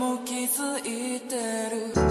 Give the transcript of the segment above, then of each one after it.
も気づいてる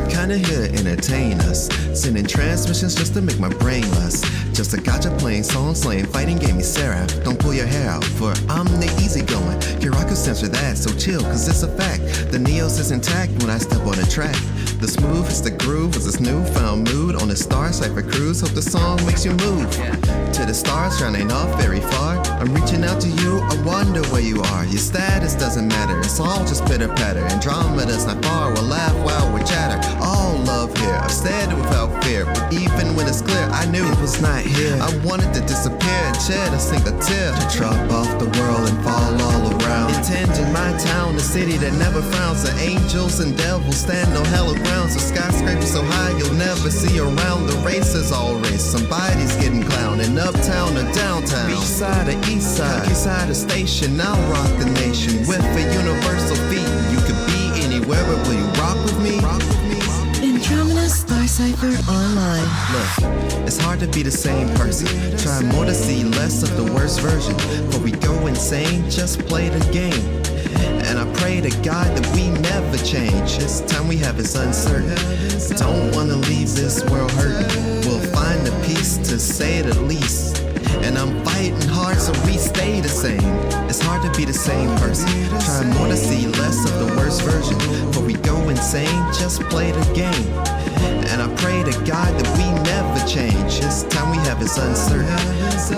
Kinda here to entertain us, sending transmissions just to make my brain lust. Just a gotcha playing, song slaying, fighting game me Sarah. Don't pull your hair out, for I'm the easygoing. Kiraku censor that, so chill, cause it's a fact. The Neos is intact when I step on the track. The smooth is the groove, is this newfound mood on the Star Cipher cruise. Hope the song makes you move to the stars, shining off very far. I'm reaching out to you, I wonder where you are. Your status doesn't matter, it's all just pitter patter. Andromeda's not far, we'll laugh while we chatter. All love here, I've said it without fear, but even when it's clear, I knew it was not here. I wanted to disappear and shed a single tear, to drop off the world and fall all around. Intending my town, the city that never frowns. The angels and devils stand on hella grounds. The skyscraper so high you'll never see around. The racers all race, somebody's getting clowned. In uptown or downtown, beach side or east side, side of station, I'll rock the nation with a universal beat. You could be anywhere, but will you rock with me? Andromeda Star Cipher Online. Look, it's hard to be the same person. Try more to see less of the worst version. Before we go insane, just play the game. And I pray to God that we never change. This time we have is uncertain. Don't wanna leave this world hurting. We'll find the peace to say the least. And I'm fighting hard so we stay the same. It's hard to be the same person. Try more to see less of the worst version. Before we go insane, just play the game. And I pray to God that we never change. This time we have is uncertain.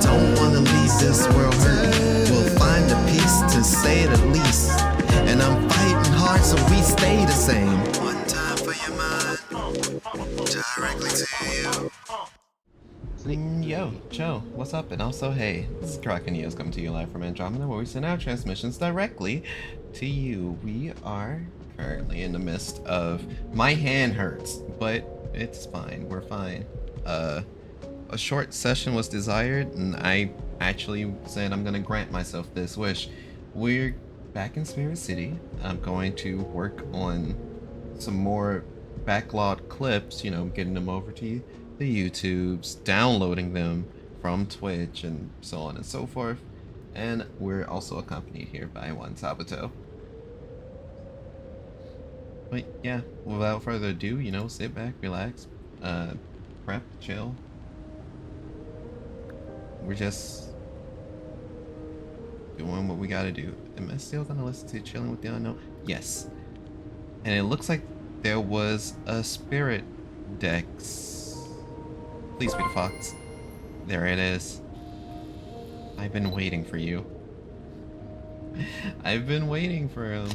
Don't wanna leave this world hurt. We'll find a peace to say the least. And I'm fighting hard so we stay the same. One time for your mind, directly to you. Yo, Joe, what's up? And also, hey, this is Kraken News coming to you live from Andromeda, where we send out transmissions directly to you. We are currently in the midst of... My hand hurts, but it's fine. We're fine. A short session was desired, and I actually said I'm gonna grant myself this wish. We're back in Spirit City. I'm going to work on some more backlog clips, you know, getting them over to the YouTubes, downloading them from Twitch, and so on and so forth. And we're also accompanied here by one Sabato. But yeah, without further ado, you know, sit back, relax, prep, chill. We're just doing what we gotta do. Am I still gonna listen to Chilling with the Unknown? Yes. And it looks like there was a spirit dex. Please be the fox. There it is. I've been waiting for you. I've been waiting for him.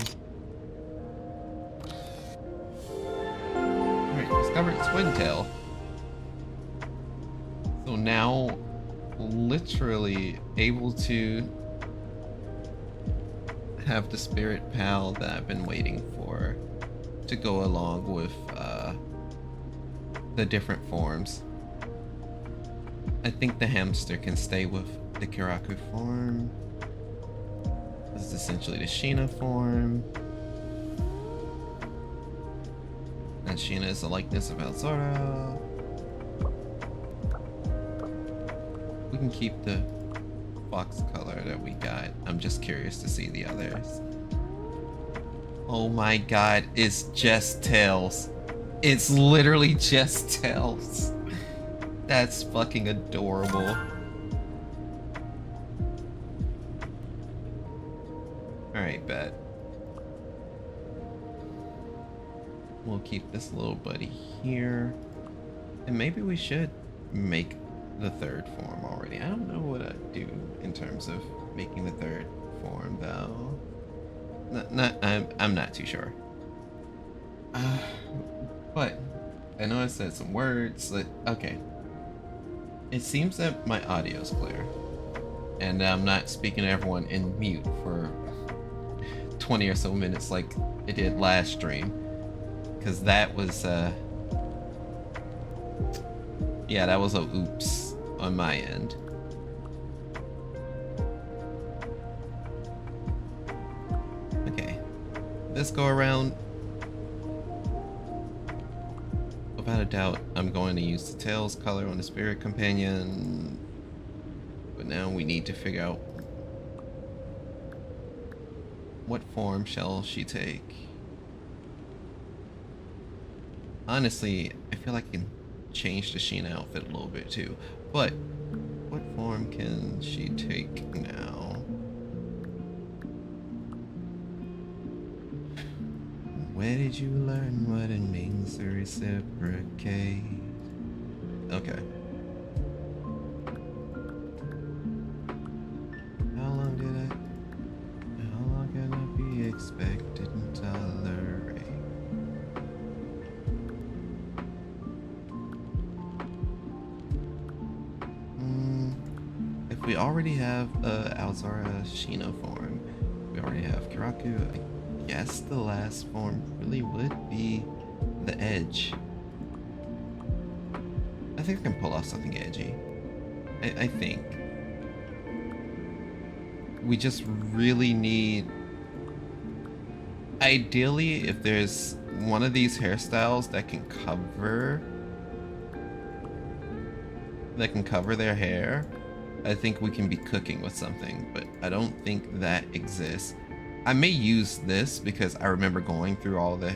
Alright, discovered Twintail. So now, literally able to have the spirit pal that I've been waiting for to go along with the different forms. I think the hamster can stay with the Kiraku form. This is essentially the Sheena form. And Sheena is a likeness of Elzora. We can keep the fox color that we got. I'm just curious to see the others. Oh my god, it's just tails. It's literally just tails. That's fucking adorable. Alright, bet. We'll keep this little buddy here. And maybe we should make the third form already. I don't know what I'd do in terms of making the third form though. I'm not too sure. But I know I said some words. Okay. It seems that my audio's clear, and I'm not speaking to everyone in mute for 20 or so minutes like it did last stream, because that was yeah, that was a oops on my end. Okay, this go around, without a doubt, I'm going to use the tails color on the spirit companion, but now we need to figure out what form shall she take. Honestly, I feel like I can change the Sheena outfit a little bit too, but what form can she take now? Where did you learn what it means to reciprocate? Okay. How long can I be expected and tolerate? If we already have Alzara Sheena form, we already have Kiraku, I guess the last form really would be the edge. I think I can pull off something edgy. I think. We just really need... Ideally, if there's one of these hairstyles that can cover their hair, I think we can be cooking with something, but I don't think that exists. I may use this because I remember going through all the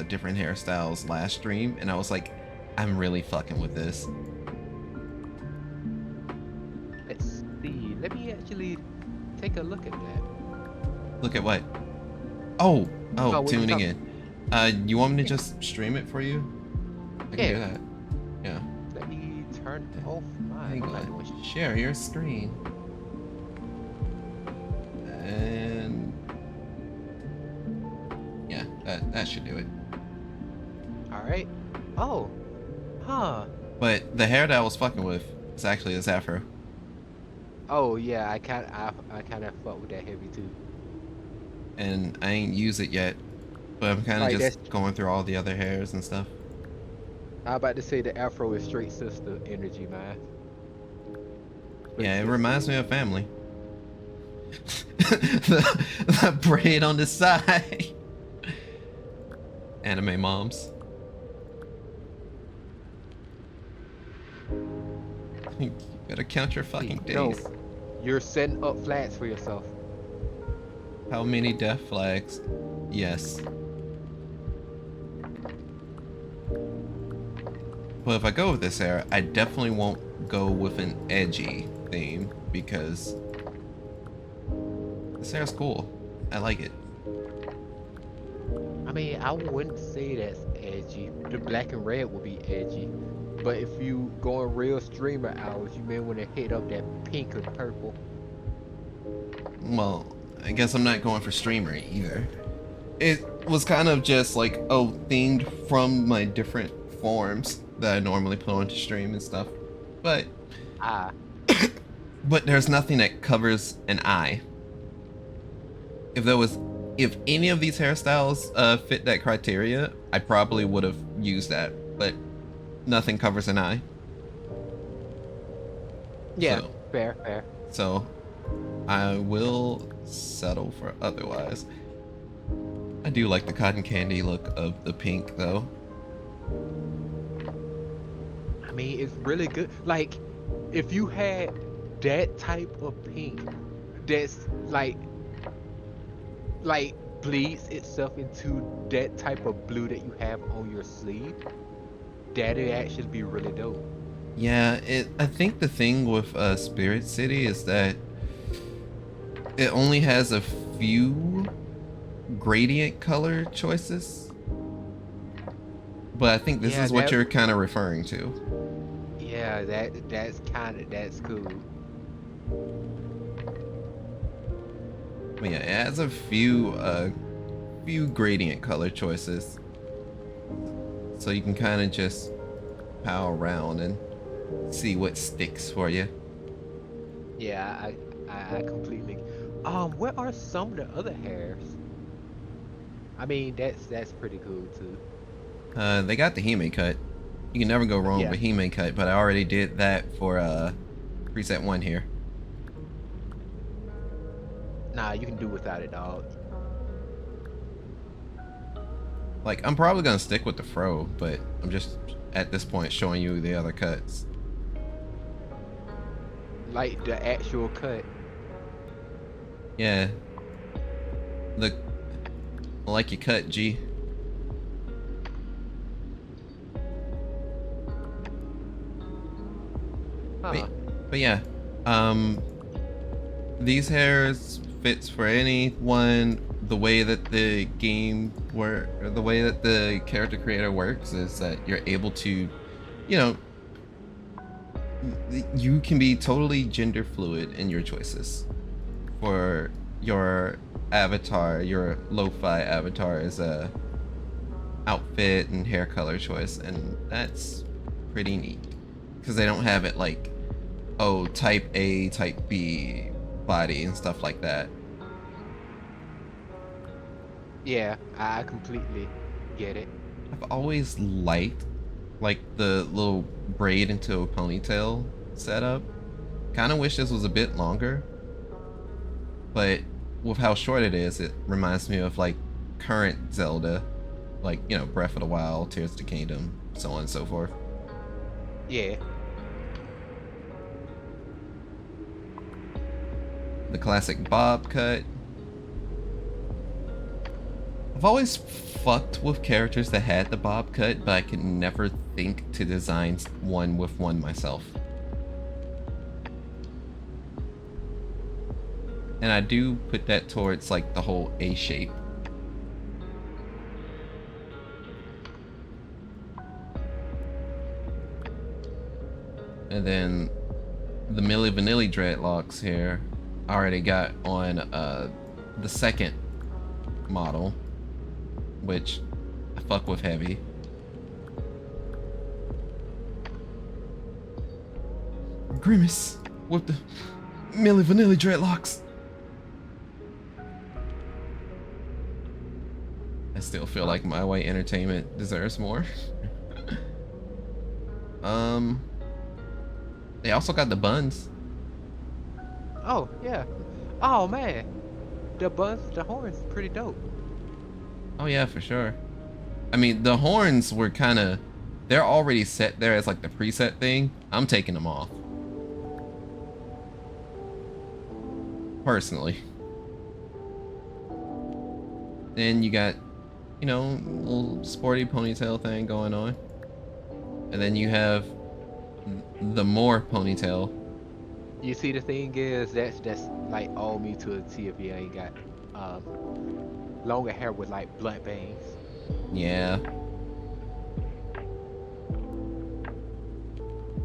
different hairstyles last stream, and I was like, I'm really fucking with this. Let's see. Let me actually take a look at that. Look at what? Oh, tuning in. You want me to just stream it for you? I can do that. Yeah. Let me turn turn off mine. Hang I'm not doing on. Share your screen. And yeah, that should do it. Alright. Oh. Huh. But the hair that I was fucking with is actually this afro. Oh yeah, I kinda fuck with that heavy too. And I ain't used it yet. But I'm kinda Like that's just going through all the other hairs and stuff. I about to say the afro is straight sister energy, man. But Yeah, it yes, reminds me of family. the braid on the side. Anime moms. You better count your fucking no, days. you're setting up flags for yourself. How many death flags? Yes. But if I go with this hair, I definitely won't go with an edgy theme because this hair's cool. I like it. I mean, I wouldn't say that's edgy. The black and red would be edgy. But if you going real streamer hours, you may want to hit up that pink or purple. Well, I guess I'm not going for streamer either. It was kind of just like, oh, themed from my different forms that I normally put onto stream and stuff. But Ah, but there's nothing that covers an eye. If any of these hairstyles fit that criteria, I probably would have used that. But nothing covers an eye. yeah, So, fair. so I will settle for otherwise. I do like the cotton candy look of the pink though. I mean, it's really good. Like, if you had that type of pink that's like bleeds itself into that type of blue that you have on your sleeve, that'd actually be really dope. Yeah, I think the thing with Spirit City is that it only has a few gradient color choices. But I think this Yeah, is what that you're kind of referring to. yeah, that's cool. But yeah, it has a few gradient color choices. So you can kind of just power around and see what sticks for you. Yeah, I completely. What are some of the other hairs? I mean, that's pretty cool too. They got the Hime cut. You can never go wrong Yeah. with Hime cut, but I already did that for preset 1 here. Nah, you can do without it, dog. Like, I'm probably gonna stick with the fro, but I'm just at this point showing you the other cuts. Like the actual cut. Yeah. Look, I like your cut, G. Huh. But yeah, these hairs fits for anyone. The way that the game work, or the way that the character creator works, is that you're able to, you know, you can be totally gender fluid in your choices for your avatar. Your Lofi avatar is a outfit and hair color choice, and that's pretty neat because they don't have it like, oh, type A, type B body and stuff like that. Yeah, I completely get it. I've always liked like the little braid into a ponytail setup. Kind of wish this was a bit longer, but with how short it is, it reminds me of like current Zelda, like, you know, Breath of the Wild, Tears of the Kingdom, so on and so forth. Yeah. The classic bob cut. I've always fucked with characters that had the bob cut, but I could never think to design one with one myself. And I do put that towards like the whole A shape. And then the Milli Vanilli dreadlocks here I already got on the second model, which I fuck with heavy. Grimace with the Milli Vanilli dreadlocks. I still feel like My Way Entertainment deserves more. They also got the buns. Oh yeah. Oh man, the buns, the horns, pretty dope. Oh yeah, for sure. I mean, the horns were kind of, they're already set there as like the preset thing. I'm taking them off. Personally. Then you got, you know, little sporty ponytail thing going on. And then you have the more ponytail. You see, the thing is, that's like all me to a T if you ain't got longer hair with like blunt bangs. Yeah.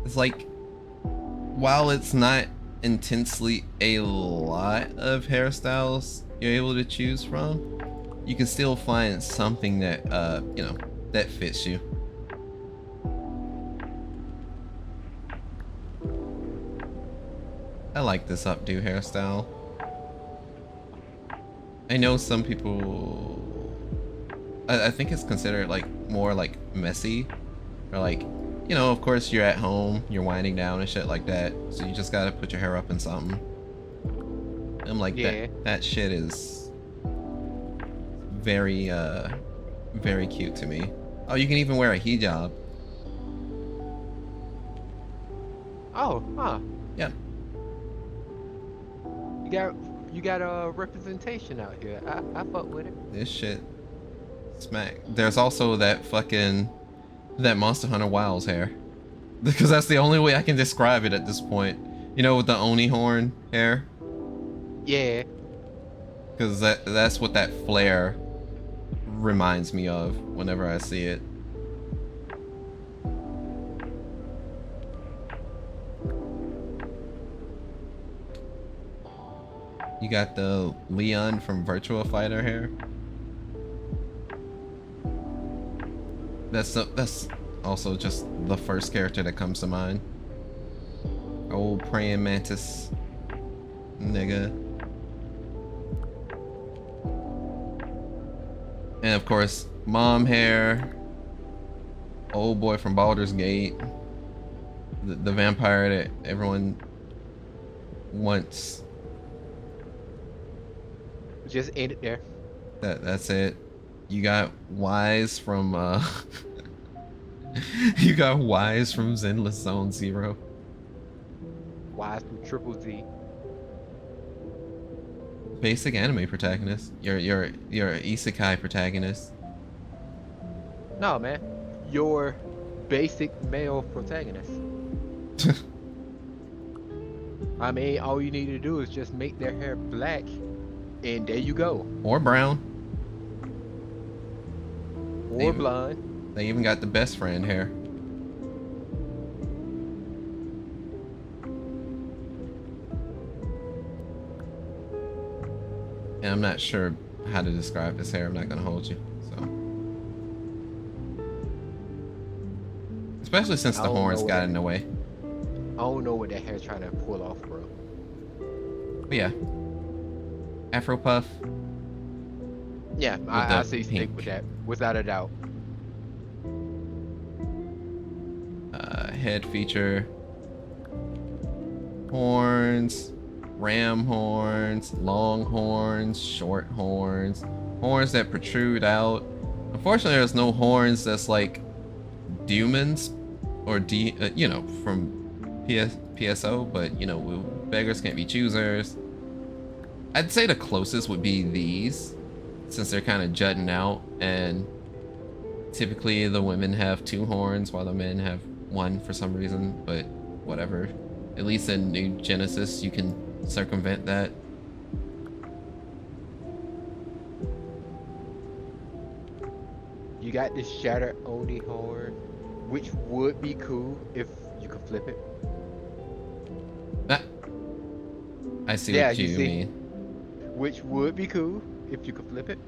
It's like, while it's not intensely a lot of hairstyles you're able to choose from, you can still find something that, you know, that fits you. I like this updo hairstyle. I know some people, I think it's considered like more like messy, or like, you know, of course you're at home, you're winding down and shit like that, so you just gotta put your hair up in something. I'm like, Yeah. that shit is very very cute to me. Oh, you can even wear a hijab. Oh, huh. Yeah. You got a representation out here. I fuck with it. This shit smack. There's also that fucking, that Monster Hunter Wilds hair. Because that's the only way I can describe it at this point. You know, with the Oni horn hair? Yeah. Because that's what that flare reminds me of whenever I see it. You got the Leon from Virtua Fighter hair. That's also just the first character that comes to mind. Old praying mantis nigga. And of course, mom hair. Old boy from Baldur's Gate. The vampire that everyone wants. Just end it there. That's it. You got Wise from you got Wise from Zenless Zone Zero. Wise from Triple Z. Basic anime protagonist. You're isekai protagonist. No, man. Your basic male protagonist. I mean, all you need to do is just make their hair black, and there you go. Or brown. Or blonde. They even got the best friend hair. And I'm not sure how to describe this hair. I'm not gonna hold you. So, especially since the horns got in the way. I don't know what that hair's trying to pull off, bro. But yeah, Afro puff. Yeah, I see stick with that, without a doubt. Head feature. Horns. Ram horns. Long horns. Short horns. Horns that protrude out. Unfortunately, there's no horns that's like demons or you know, from PSO, but you know, beggars can't be choosers. I'd say the closest would be these, since they're kind of jutting out, and typically the women have 2 horns while the men have 1 for some reason, but whatever. At least in New Genesis, you can circumvent that. You got this Shattered Oni horn, which would be cool if you could flip it. I see Yeah, what you you see, mean. which would be cool if you could flip it.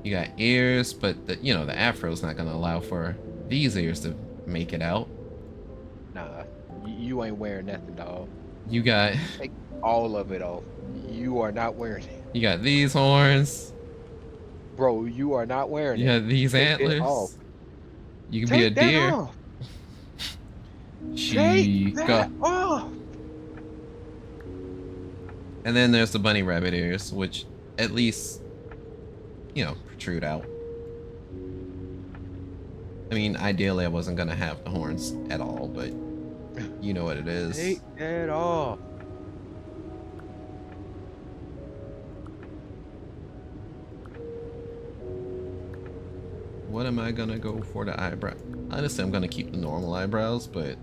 You got ears, but the afro's not gonna allow for these ears to make it out. Nah, you ain't wearing nothing, dog. You got Take all of it off. You are not wearing it. you got these horns. Bro, you are not wearing You it. got these Take it off. antlers. You can be a Take that deer. off. Take Chica. that off. And then there's the bunny rabbit ears, which at least, protrude out. I mean, ideally, I wasn't gonna have the horns at all, but you know what it is. Take that off. What am I gonna go for the eyebrow? Honestly, I'm gonna keep the normal eyebrows, but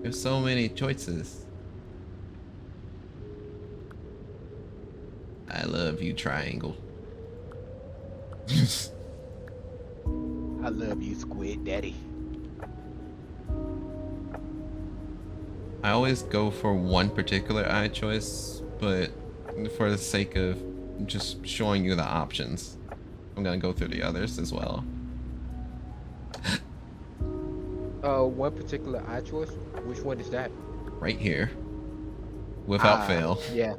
there's so many choices. I love you, triangle. I love you, Squid Daddy. I always go for one particular eye choice, but for the sake of just showing you the options, I'm gonna go through the others as well. One particular eye choice. Which one is that? Right here. Without fail. Yeah.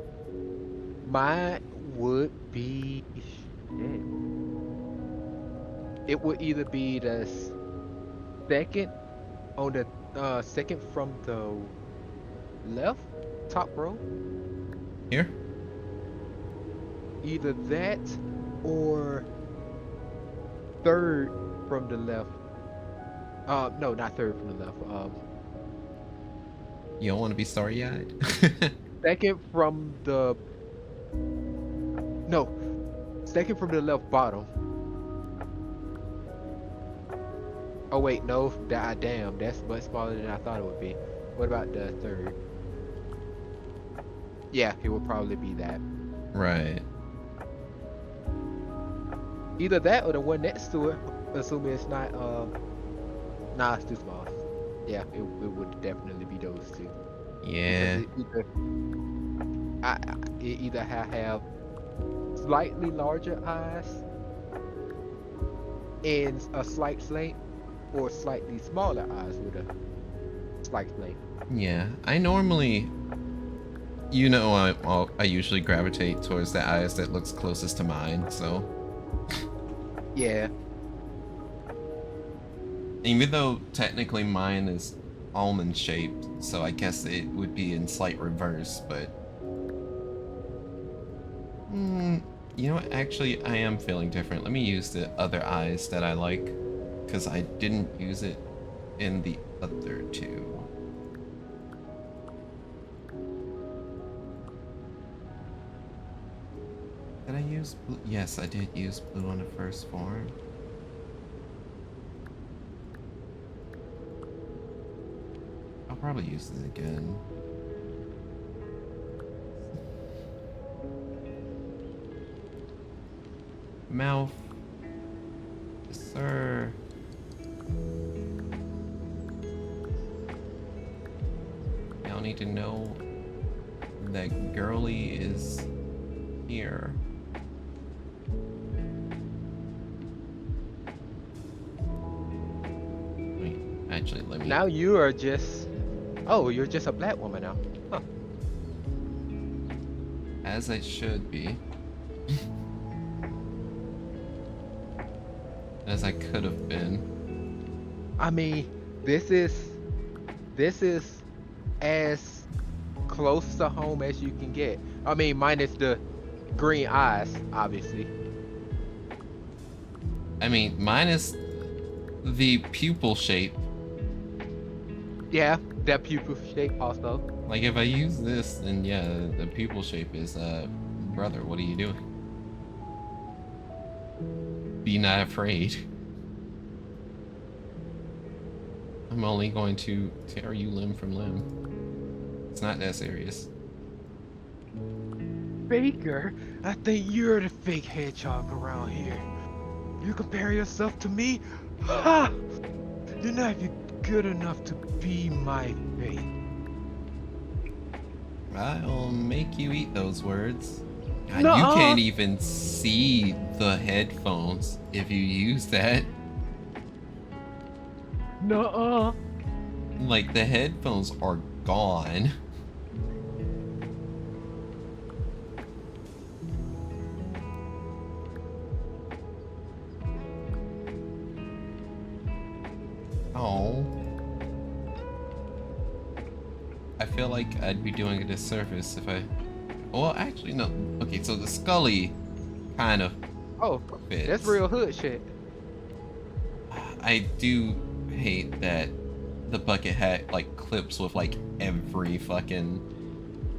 Mine would be. Shit. It would either be the second on the second from the left top row. Here? Either that or third from the left. No, not third from the left. You don't want to be starry-eyed? Second from the. No, second from the left bottom. Oh wait, no, damn, that's much smaller than I thought it would be. What about the third? Yeah, it would probably be that. Right. Either that or the one next to it, assuming it's not, nah, it's too small. Yeah, it would definitely be those two. Yeah. It either have slightly larger eyes and a slight slant, or slightly smaller eyes with a slight slant. Yeah. I normally, I usually gravitate towards the eyes that looks closest to mine, so. Yeah. Even though technically mine is almond shaped, so I guess it would be in slight reverse, but you know what, actually I am feeling different. Let me use the other eyes that I like, because I didn't use it in the other two. Did I use blue? Yes, I did use blue on the first form. I'll probably use this again. Mouth. Yes, sir. Y'all need to know that girly is here. Wait, actually, let me. Now you are just. Oh, you're just a black woman now. Huh. As I should be. As I could have been. I mean, this is as close to home as you can get. I mean, minus the green eyes, obviously. I mean, minus the pupil shape. Yeah, that pupil shape also. Like, if I use this, then yeah, the pupil shape is, brother, what are you doing? Be not afraid. I'm only going to tear you limb from limb. It's not that serious. Baker, I think you're the fake hedgehog around here. You compare yourself to me? Ha! You're not even good enough to be my fate. I'll make you eat those words. God, you Nuh-uh. can't even see the headphones if you use that. Nuh-uh. Like, the headphones are gone. Oh. I feel like I'd be doing a disservice if I... Well, actually, no. Okay, so the Scully kind of Oh, fits. that's real hood shit. I do hate that the bucket hat, like, clips with, like, every fucking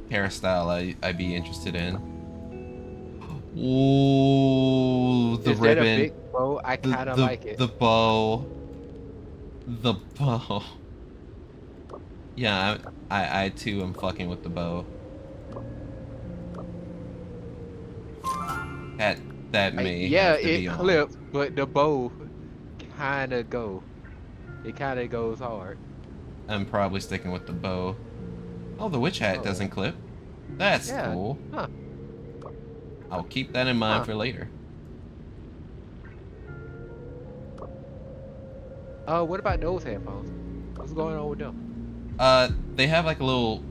hairstyle I'd be interested in. Ooh, the Is that a ribbon. big bow? I kind of like it. The bow. The bow. Yeah, I too am fucking with the bow. That may Yeah, have to it be on. clips, but the bow kind of go. It kind of goes hard. I'm probably sticking with the bow. Oh, the witch hat Oh, doesn't clip. That's yeah. cool. Huh. I'll keep that in mind Huh. for later. What about those headphones? What's going on with them? They have like a little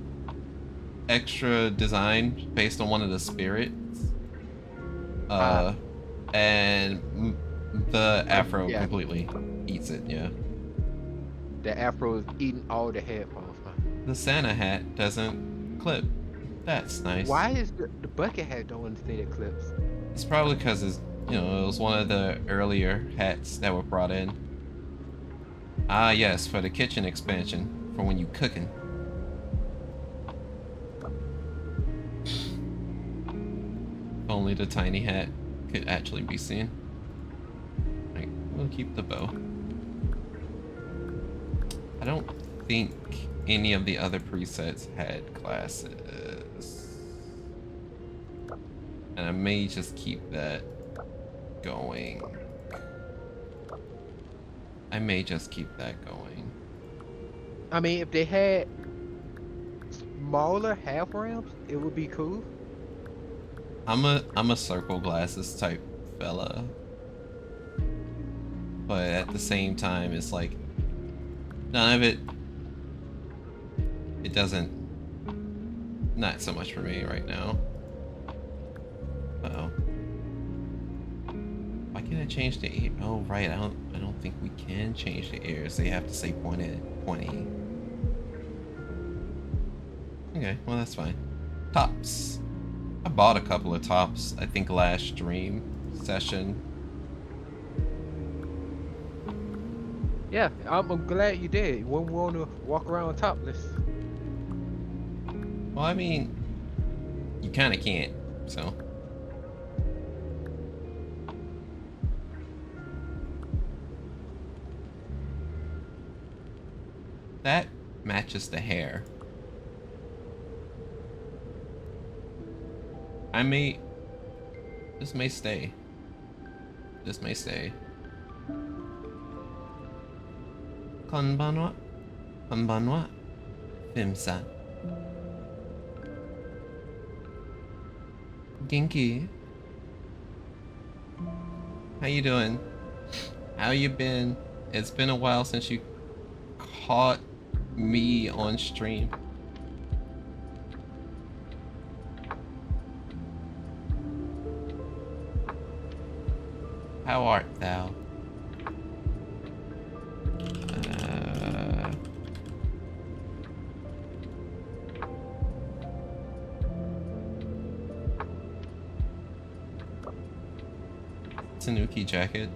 extra design based on one of the spirits. Ah, And the afro yeah. completely eats it, yeah. The afro is eating all the headphones, huh? The Santa hat doesn't clip. That's nice. Why is the bucket hat don't stay that clips? It's probably because it's, you know, it was one of the earlier hats that were brought in. Ah, yes, for the kitchen expansion, for when you cooking. If only the tiny hat could actually be seen. Right, we'll keep the bow. I don't think any of the other presets had classes. And I may just keep that going. I may just keep that going. I mean, if they had smaller half ramps, it would be cool. I'm a circle glasses type fella. But at the same time, it's like none of it doesn't, not so much for me right now. Uh-oh. Why can't I change the ear? Oh right, I don't think we can change the ears. They have to say pointy. Okay, well that's fine. Tops. I bought a couple of tops, I think last stream session. Yeah, I'm glad you did. You wouldn't want to walk around topless. Well, I mean, you kind of can't, so. That matches the hair. This may stay. This may stay. Konbanwa? Konbanwa? Fimsa. Genki. How you doing? How you been? It's been a while since you caught me on stream. How art thou? Tanuki jacket.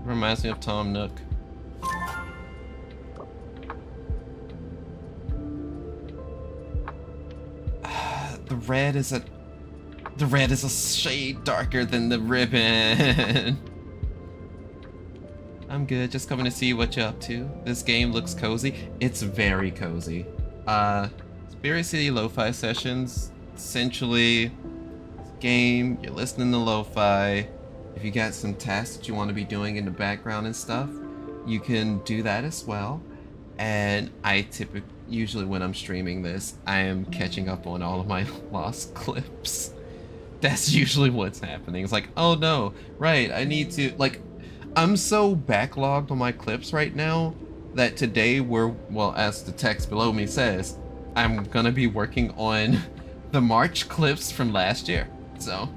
Reminds me of Tom Nook. The red is a shade darker than the ribbon. I'm good, just coming to see what you're up to. This game looks cozy. It's very cozy. Spirit City Lo-Fi Sessions, essentially, game, you're listening to lo-fi. If you got some tasks that you want to be doing in the background and stuff, you can do that as well. And I usually when I'm streaming this, I am catching up on all of my lost clips. That's usually what's happening. It's like, oh no, right, I need to, like, I'm so backlogged on my clips right now that today well, as the text below me says, I'm gonna be working on the March clips from last year. So,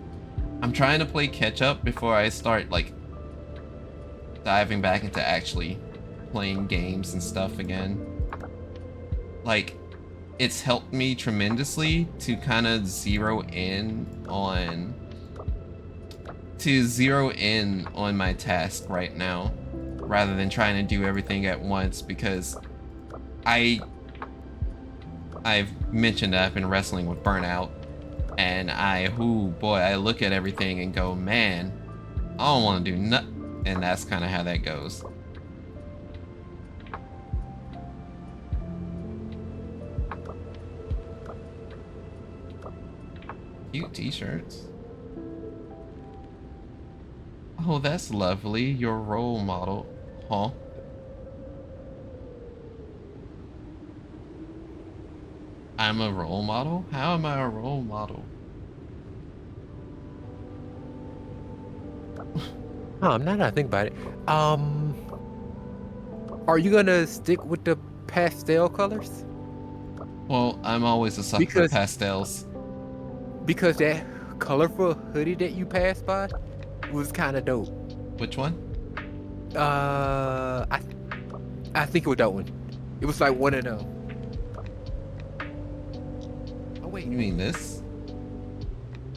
I'm trying to play catch up before I start, like, diving back into actually playing games and stuff again. Like, it's helped me tremendously to kind of zero in on my task right now, rather than trying to do everything at once, because I've mentioned that I've been wrestling with burnout, and I look at everything and go, man, I don't want to do nothing, and that's kind of how that goes. Cute t-shirts. Oh, that's lovely. Your role model. Huh? I'm a role model? How am I a role model? Now that I think about it, are you gonna stick with the pastel colors? Well, I'm always a sucker for pastels. Because that colorful hoodie that you passed by was kind of dope. Which one? I think it was that one. It was like one of them. Oh wait, You mean this?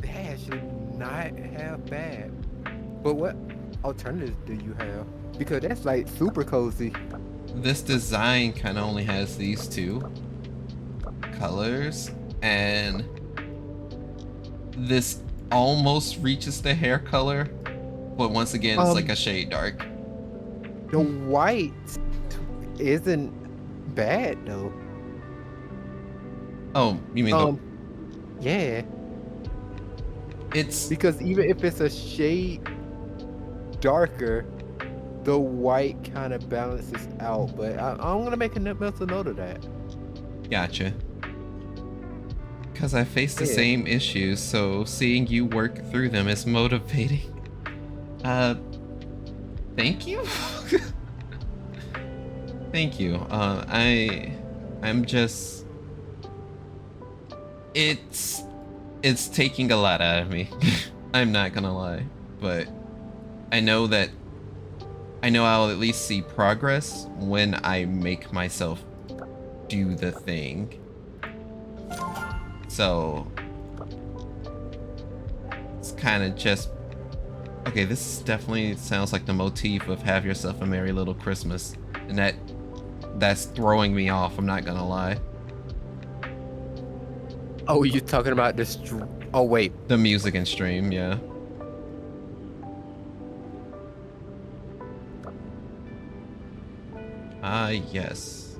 that should not have bad. But what alternatives do you have? Because that's like super cozy. This design kind of only has these two colors, and this almost reaches the hair color, but once again, it's like a shade dark. The white isn't bad though. Oh, you mean yeah. It's Because even if it's a shade darker, the white kind of balances out. But I'm gonna make a mental note of that. Gotcha. Because I face the same issues, so seeing you work through them is motivating. Thank you? Thank you. I'm just... It's taking a lot out of me. I'm not gonna lie. But I know I'll at least see progress when I make myself do the thing. So it's kind of just, okay, this definitely sounds like the motif of Have Yourself a Merry Little Christmas, and that's throwing me off, I'm not gonna lie. Oh, you're talking about this? Oh wait, The music and stream, yeah. Ah, yes.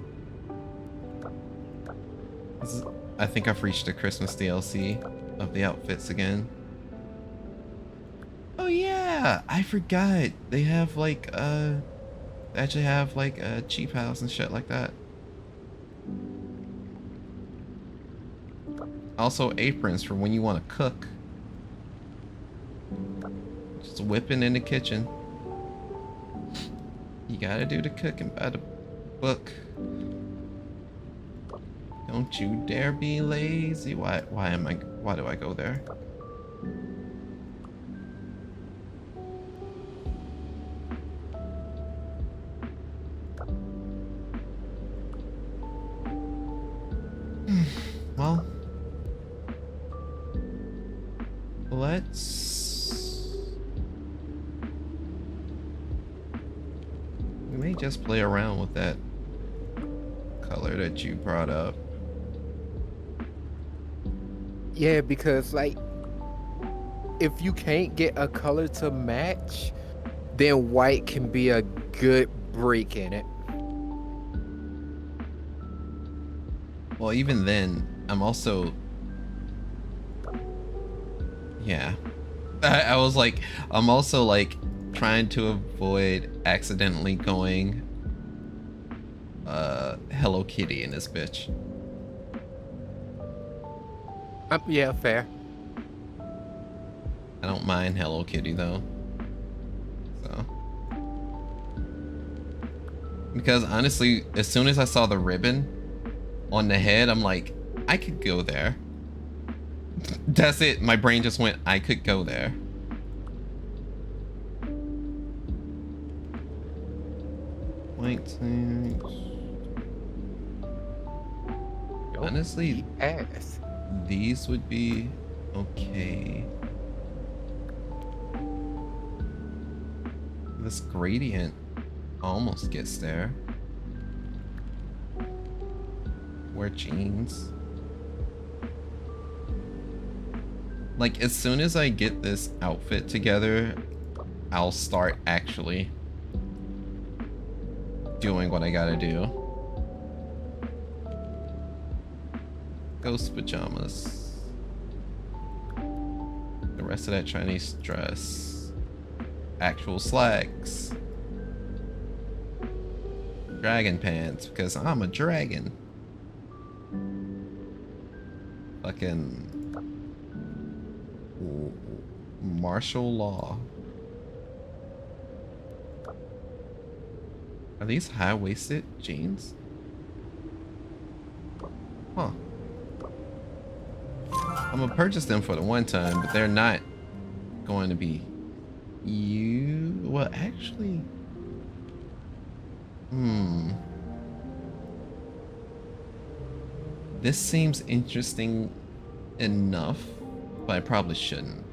I think I've reached the Christmas DLC of the outfits again. Oh yeah, I forgot. They have like they actually have like a cheap house and shit like that. Also aprons for when you want to cook. Just whipping in the kitchen. You gotta do the cooking by the book. Don't you dare be lazy. Why do I go there? Well, we may just play around with that color that you brought up. yeah, because like, if you can't get a color to match, then white can be a good break in it. Well, even then, I'm also... Yeah. I was like, I'm also like trying to avoid accidentally going Hello Kitty in this bitch. Yeah, fair. I don't mind Hello Kitty though. So. Because honestly, as soon as I saw the ribbon on the head, I'm like, I could go there. That's it. My brain just went, I could go there. White tanks. Honestly, ass. these would be okay. This gradient almost gets there. Wear jeans. Like, as soon as I get this outfit together, I'll start actually doing what I gotta do. Ghost pajamas. The rest of that Chinese dress. Actual slacks. Dragon pants, because I'm a dragon. Fucking martial law. Are these high-waisted jeans? Huh. I'm gonna purchase them for the one time, but they're not going to be well, actually, this seems interesting enough, but I probably shouldn't.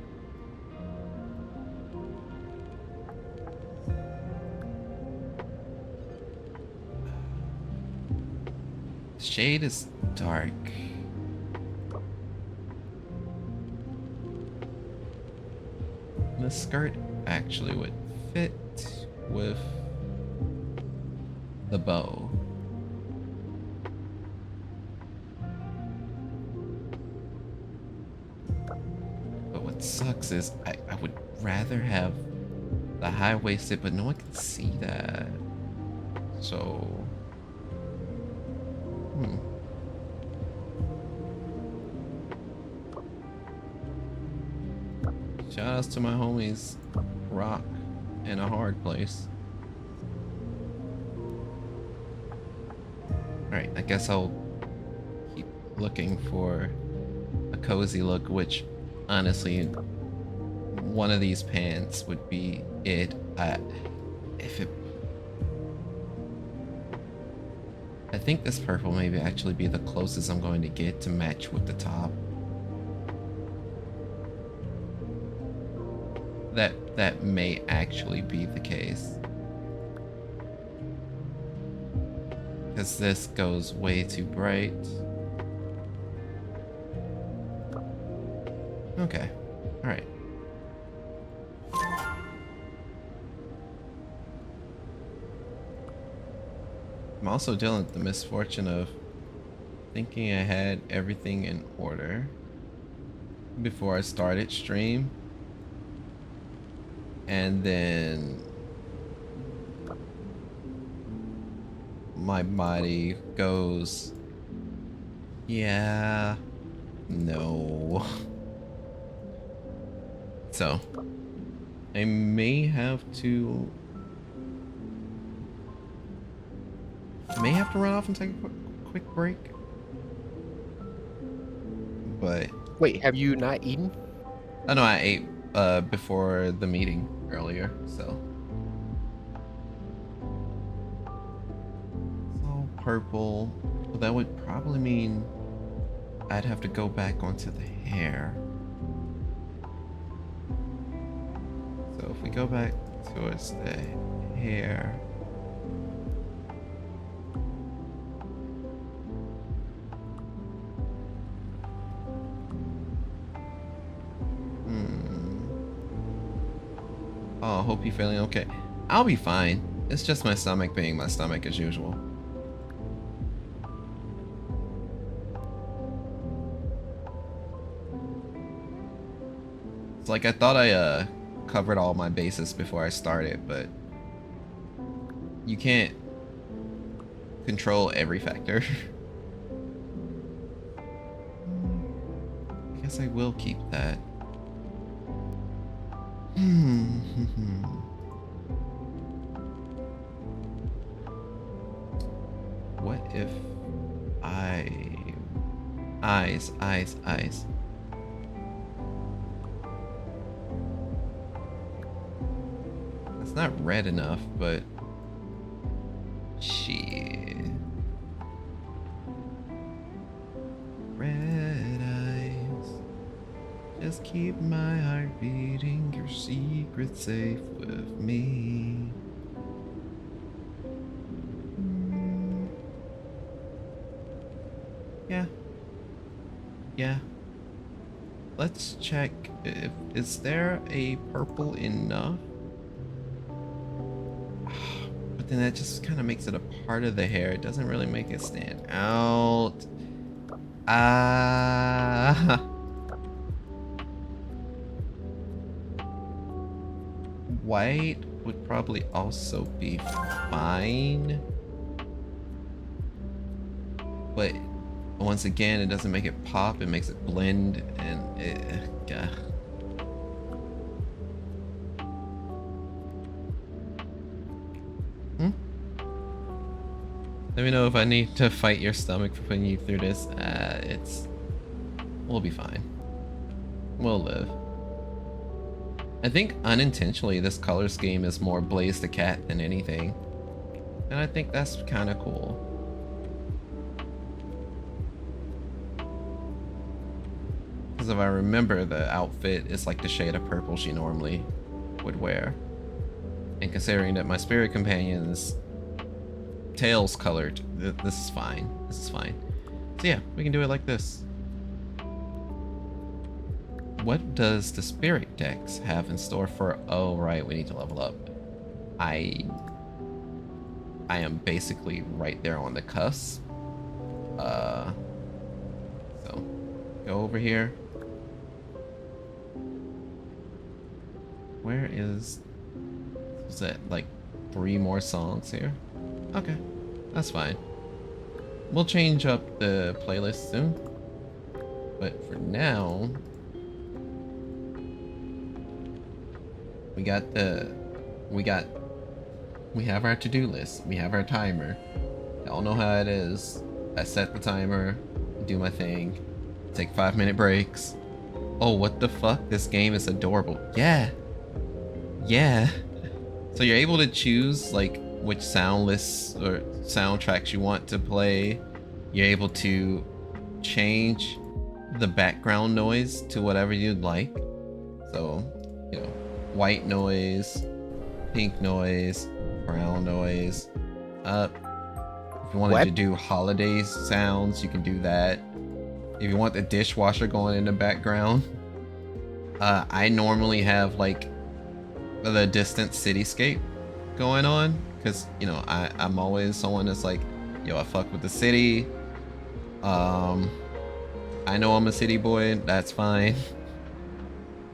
Shade is dark. The skirt actually would fit with the bow. But what sucks is I would rather have the high-waisted, but no one can see that. So, Shoutouts to my homies Rock in a hard place. Alright, I guess I'll keep looking for a cozy look, which honestly, one of these pants would be it. If it, I think this purple maybe actually be the closest I'm going to get to match with the top. That may actually be the case. Because this goes way too bright. Okay. Alright. I'm also dealing with the misfortune of thinking I had everything in order before I started stream. And then my body goes, yeah, no. So I may have to run off and take a quick break. But Wait, have you not eaten? oh no, I ate before the meeting earlier, so it's all purple. Well, that would probably mean I'd have to go back onto the hair. So if we go back towards the hair, oh, hope you're feeling okay. I'll be fine. It's just my stomach being my stomach as usual. It's like I thought I covered all my bases before I started, but you can't control every factor. I guess I will keep that. What if eyes. That's not red enough, but shit. Red eyes. Just keep my heart beating, your secret safe with me. Yeah. Let's check if is there a purple enough? But then that just kind of makes it a part of the hair. It doesn't really make it stand out. White would probably also be fine. But once again, it doesn't make it pop, it makes it blend, and yeah. Let me know if I need to fight your stomach for putting you through this. We'll be fine. We'll live. I think unintentionally this color scheme is more Blaze the Cat than anything. And I think that's kind of cool. Because if I remember, the outfit is like the shade of purple she normally would wear. And considering that my spirit companion's tail's colored, this is fine. This is fine. So yeah, we can do it like this. What does the spirit dex have in store for... Oh, right, we need to level up. I am basically right there on the cusp. So, go over here. Where is that, like 3 more songs here? Okay, that's fine. We'll change up the playlist soon. But for now, we have our to-do list. We have our timer. Y'all know how it is. I set the timer, do my thing, take 5-minute breaks. Oh, what the fuck? This game is adorable. Yeah. So you're able to choose like which sound lists or soundtracks you want to play. You're able to change the background noise to whatever you'd like. So, you know, white noise, pink noise, brown noise. If you wanted to do holiday sounds, you can do that. If you want the dishwasher going in the background, I normally have like the distant cityscape going on, because you know I'm always someone that's like, yo, I fuck with the city. I know I'm a city boy, that's fine.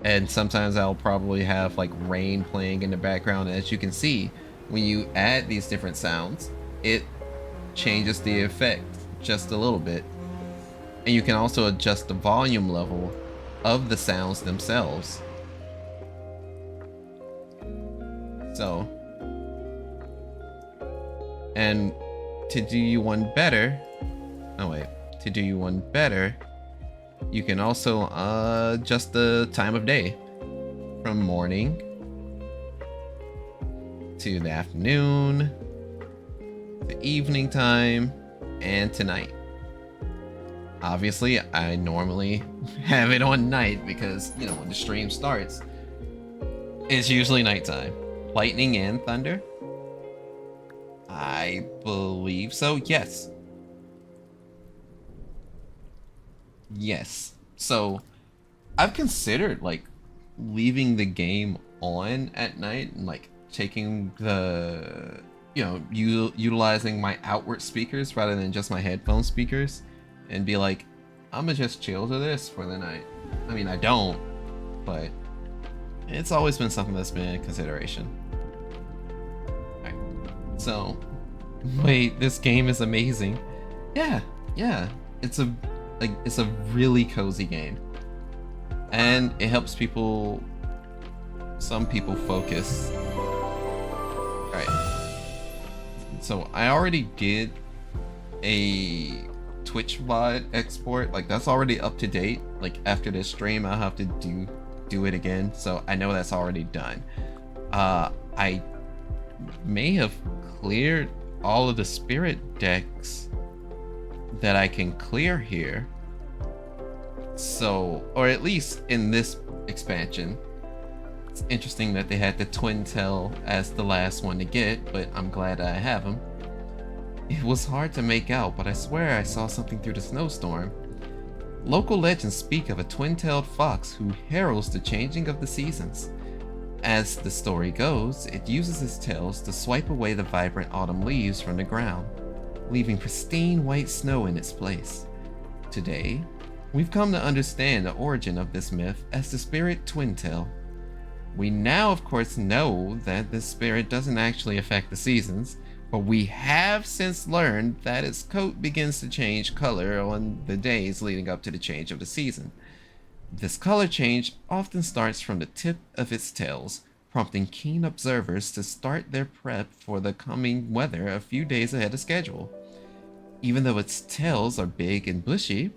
And sometimes I'll probably have like rain playing in the background. And as you can see, when you add these different sounds, it changes the effect just a little bit. And you can also adjust the volume level of the sounds themselves. So, and to do you one better, you can also adjust the time of day from morning to the afternoon, the evening time, and to night. Obviously, I normally have it on night because, you know, when the stream starts, it's usually nighttime. Lightning and thunder? I believe so, yes. Yes. So, I've considered, like, leaving the game on at night and, like, taking the, you know, utilizing my outward speakers rather than just my headphone speakers and be like, I'm gonna just chill to this for the night. I mean, I don't, but it's always been something that's been in consideration. Alright, so Wait, this game is amazing. Yeah, yeah. It's a it's a really cozy game. And it helps some people focus. Alright. So I already did a Twitch VOD export. Like that's already up to date. Like after this stream I'll have to do it again. So I know that's already done. I may have cleared all of the spirit decks that I can clear here. So, or at least in this expansion. It's interesting that they had the Twin Tail as the last one to get, but I'm glad I have them. It was hard to make out, but I swear I saw something through the snowstorm. Local legends speak of a twin-tailed fox who heralds the changing of the seasons. As the story goes, it uses its tails to swipe away the vibrant autumn leaves from the ground, leaving pristine white snow in its place. Today, we've come to understand the origin of this myth as the spirit Twin-Tail. We now, of course, know that this spirit doesn't actually affect the seasons, but we have since learned that its coat begins to change color on the days leading up to the change of the season. This color change often starts from the tip of its tails, prompting keen observers to start their prep for the coming weather a few days ahead of schedule. Even though its tails are big and bushy,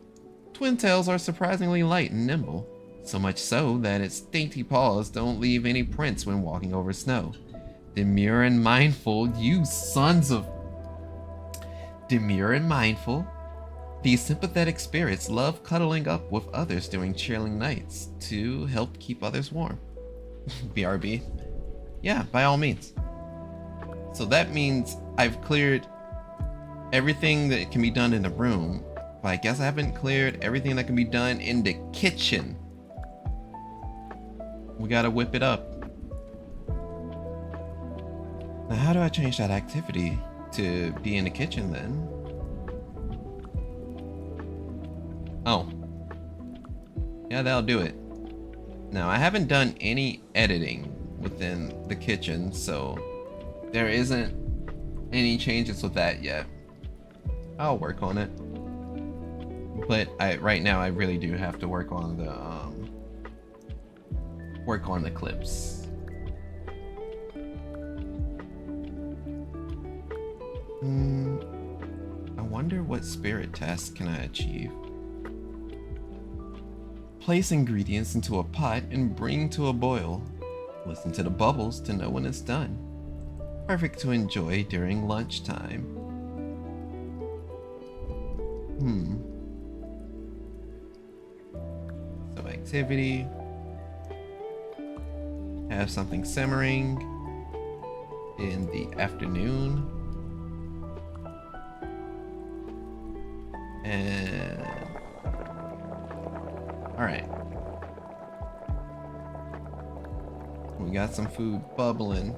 twin tails are surprisingly light and nimble, so much so that its dainty paws don't leave any prints when walking over snow. Demure and mindful, these sympathetic spirits love cuddling up with others during chilling nights to help keep others warm. BRB. Yeah, by all means. So that means I've cleared everything that can be done in the room, but I guess I haven't cleared everything that can be done in the kitchen. We gotta whip it up. Now how do I change that activity to be in the kitchen then? Oh. Yeah, that'll do it. Now, I haven't done any editing within the kitchen, so there isn't any changes with that yet. I'll work on it. But right now I really do have to work on the clips. I wonder what spirit test can I achieve? Place ingredients into a pot and bring to a boil. Listen to the bubbles to know when it's done. Perfect to enjoy during lunchtime. So activity. Have something simmering in the afternoon. And alright. We got some food bubbling.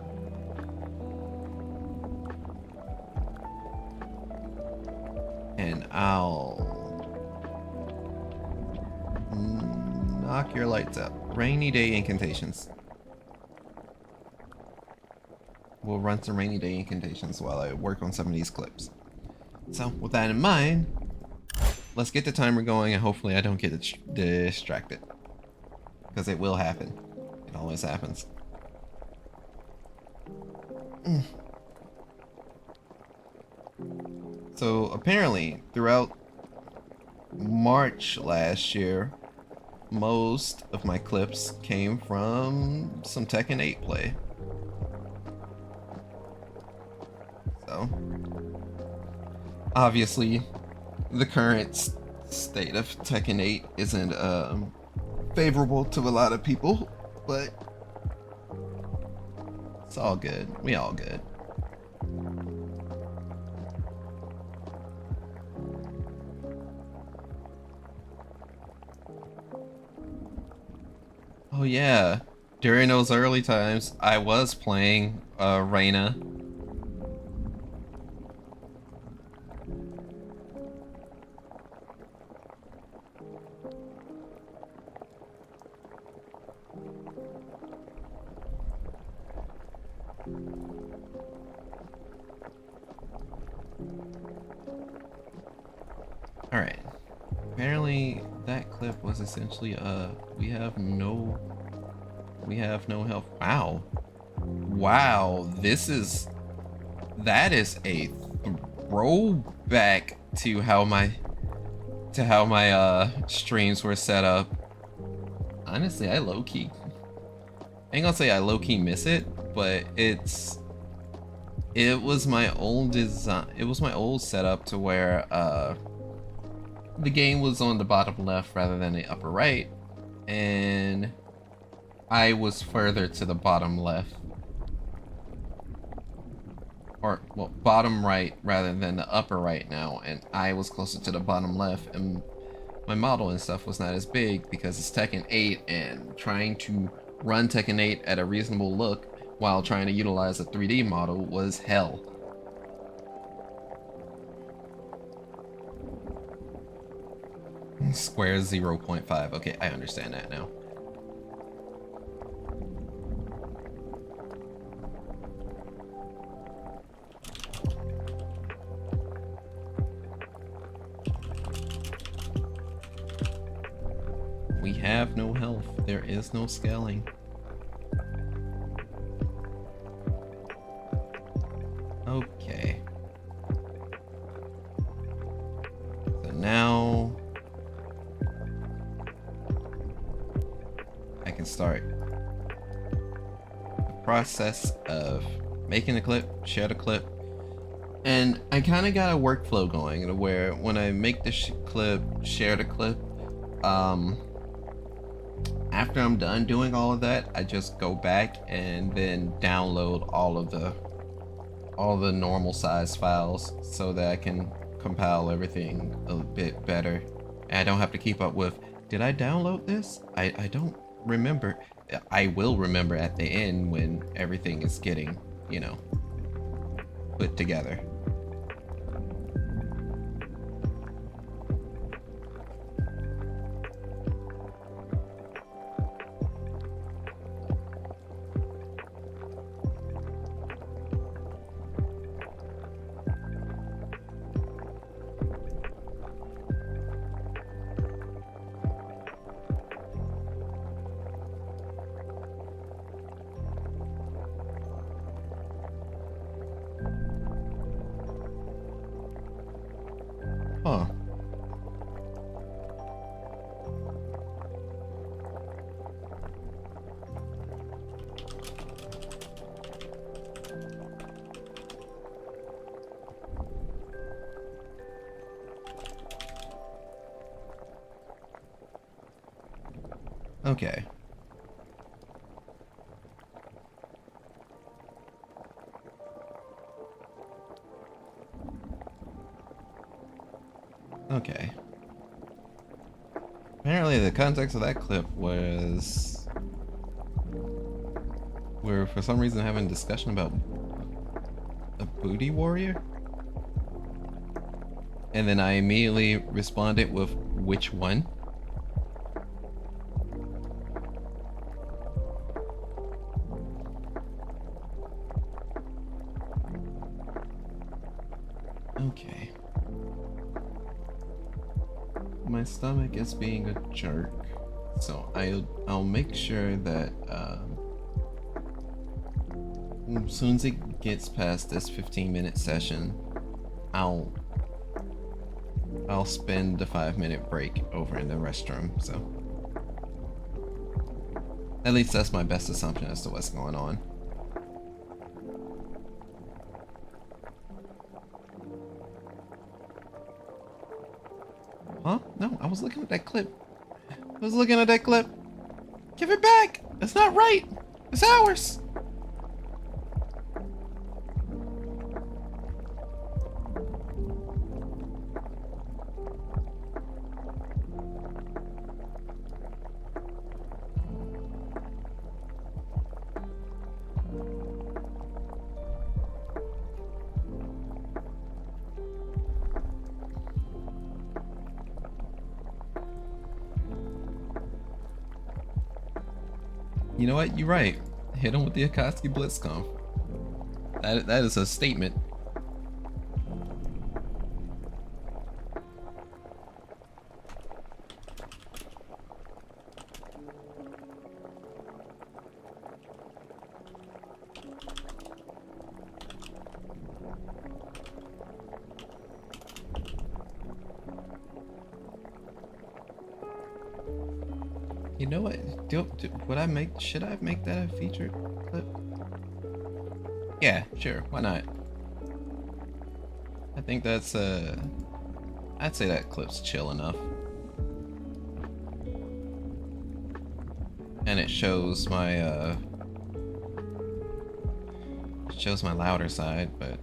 And I'll knock your lights out. Rainy day incantations. We'll run some rainy day incantations while I work on some of these clips. So with that in mind, let's get the timer going and hopefully I don't get distracted. Because it will happen. It always happens. So apparently throughout March last year, most of my clips came from some Tekken 8 play. So obviously the current state of Tekken 8 isn't favorable to a lot of people, but it's all good. We all good. Oh yeah, during those early times, I was playing Reina. Alright. Apparently that clip was essentially we have no health. Wow. Wow, that is a throwback to how my streams were set up. Honestly, I low-key ain't gonna say I low-key miss it, but it was my old design. It was my old setup to where the game was on the bottom left rather than the upper right, and I was further to the bottom left, or well, bottom right rather than the upper right now, and I was closer to the bottom left, and my model and stuff was not as big because it's Tekken 8, and trying to run Tekken 8 at a reasonable look while trying to utilize a 3D model was hell. Square 0.5. Okay, I understand that now. We have no health. There is no scaling. Okay. So now I can start the process of making a clip, share the clip, and I kind of got a workflow going where when I make the clip, share the clip, after I'm done doing all of that, I just go back and then download all the normal size files so that I can compile everything a bit better. And I don't have to keep up with, did I download this? I don't remember. I will remember at the end when everything is getting, you know, put together. Huh. Okay. Okay. Apparently the context of that clip was we're for some reason having a discussion about a booty warrior. And then I immediately responded with which one? Okay. My stomach is being a jerk, so I'll make sure that as soon as it gets past this 15-minute session, I'll spend the 5-minute break over in the restroom. So at least that's my best assumption as to what's going on. Huh? No, I was looking at that clip. I was looking at that clip. Give it back! It's not right! It's ours! You know what? You're right. Hit him with the Akatsuki Blitzcomp. That is a statement. You know what? Should I make that a featured clip? Yeah, sure. Why not? I think that's I'd say that clip's chill enough. And it shows my louder side, but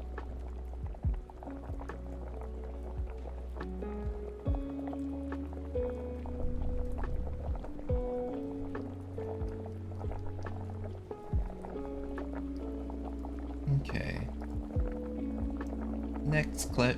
okay. Next clip.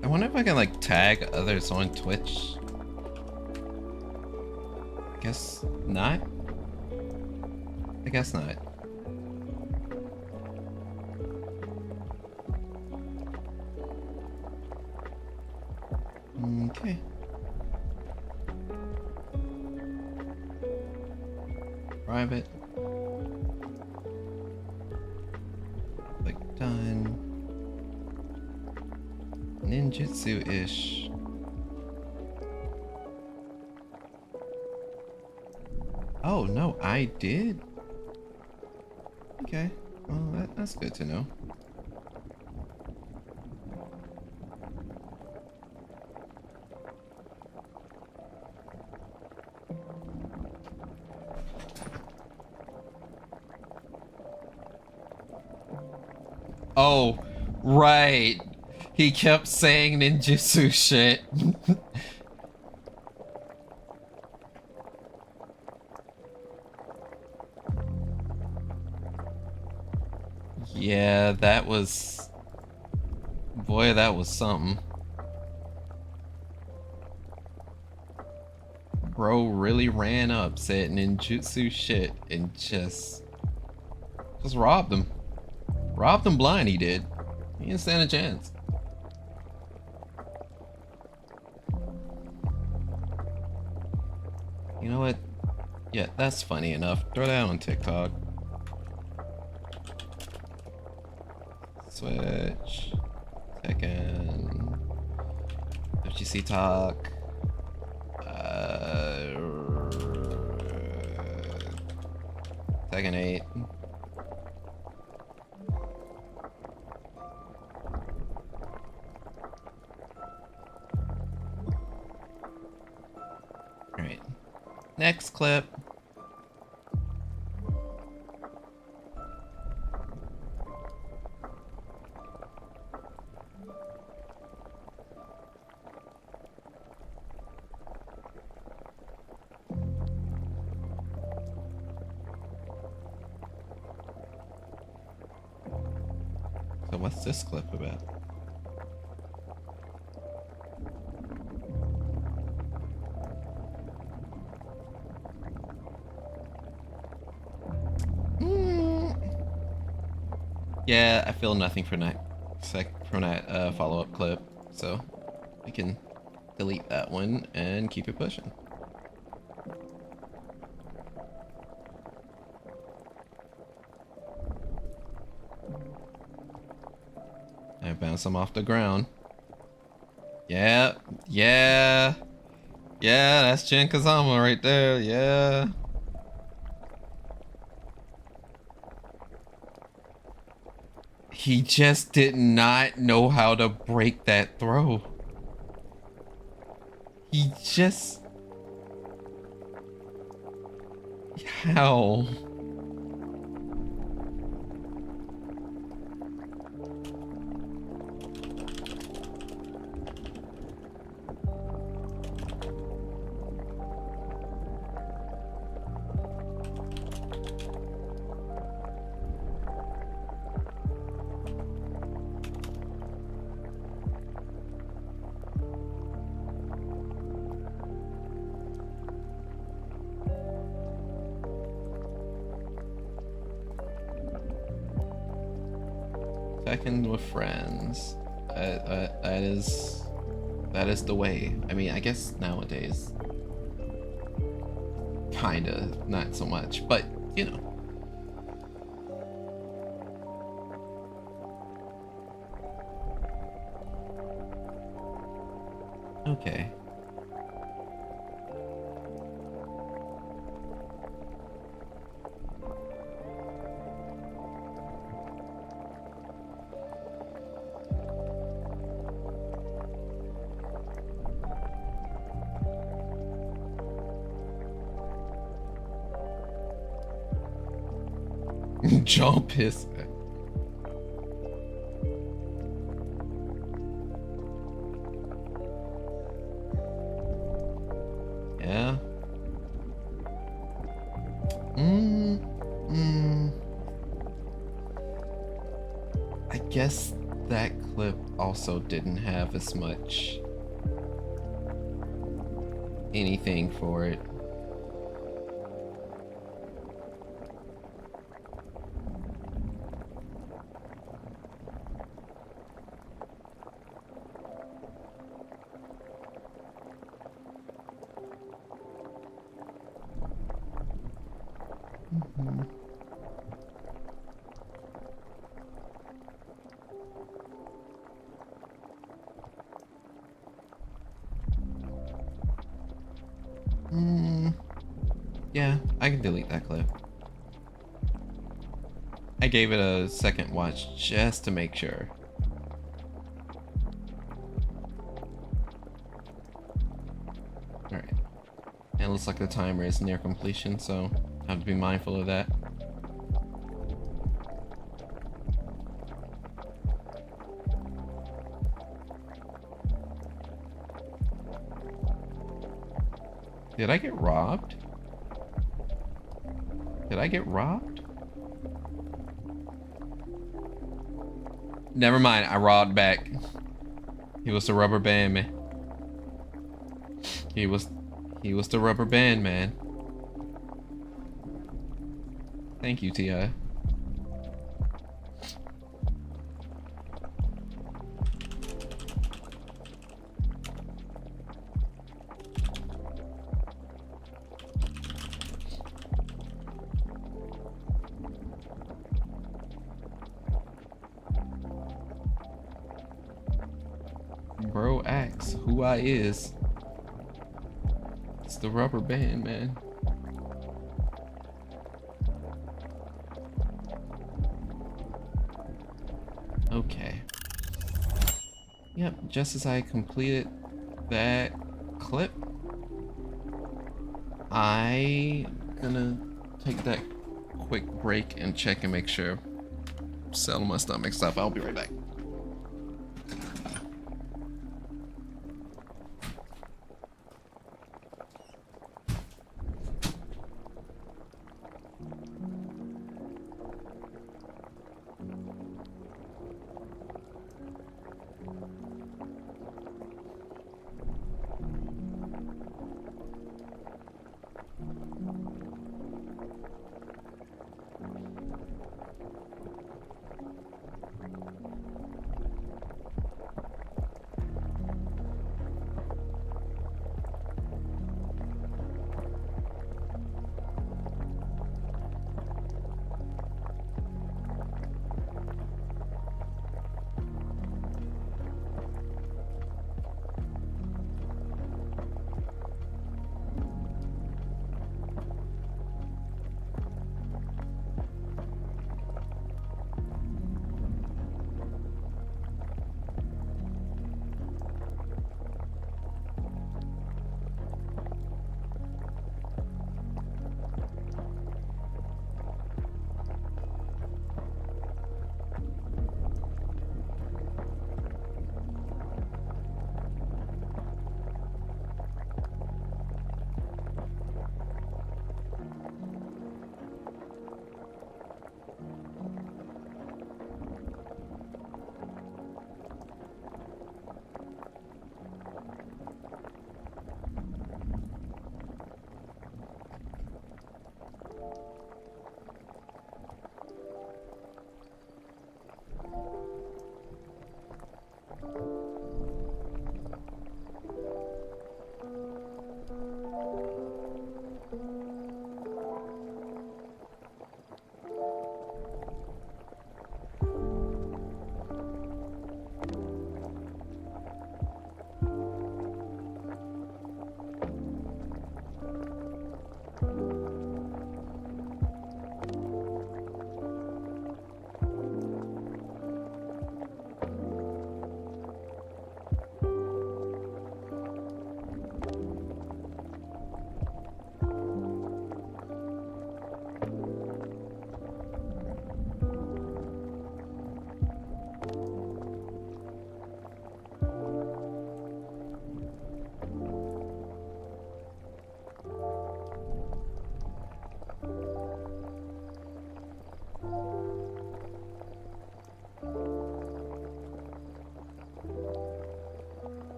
I wonder if I can like tag others on Twitch. Guess not. I guess not. Okay. Private. Click done. Ninjutsu-ish. Oh, no, I did? Okay. Well, that's good to know. Oh, right. He kept saying ninjutsu shit. Yeah, that was... Boy, that was something. Bro really ran up, said ninjutsu shit, and just robbed him. Robbed him blind, he did. He didn't stand a chance. You know what? Yeah, that's funny enough. Throw that on TikTok. Switch. Second. FGC talk. Second 8. Alright. Next clip. So what's this clip about? Yeah, I feel nothing from that follow-up clip, so we can delete that one and keep it pushing. I bounce him off the ground. Yeah, yeah, yeah, that's Jin Kazama right there, yeah. He just did not know how to break that throw. He just... How? checking with friends. That is the way. I mean, I guess nowadays, kinda not so much, but you know. Okay. Jump is. Yeah. I guess that clip also didn't have as much anything for it. Yeah, I can delete that clip. I gave it a second watch just to make sure. Alright. And it looks like the timer is near completion, so I have to be mindful of that. Did I get robbed? Did I get robbed? Never mind, I robbed back. He was the rubber band man. He was the rubber band man. Thank you, T.I. Bro asks who I is. It's the rubber band man. Okay. Yep, just as I completed that clip, I gonna take that quick break and check and make sure settle my stomach stuff. I'll be right back.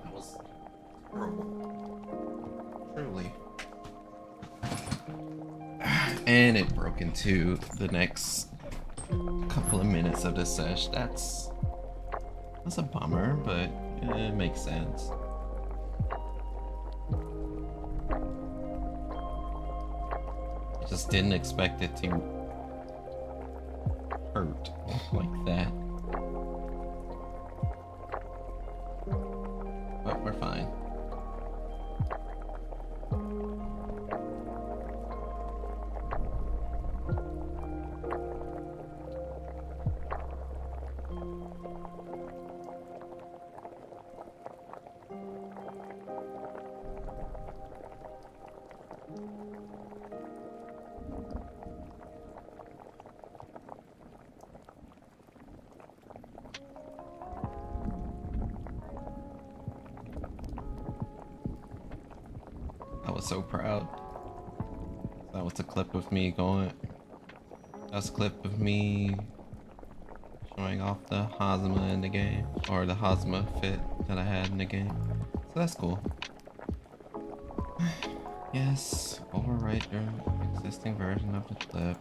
That was horrible. Truly. And it broke into the next couple of minutes of the sesh. That's a bummer, but it makes sense. I just didn't expect it to hurt like that. But we're fine. I was so proud. That was a clip of me going. That was a clip of me showing off the Hazma in the game, or the Hazma fit that I had in the game. So that's cool. Yes, overwrite your existing version of the clip.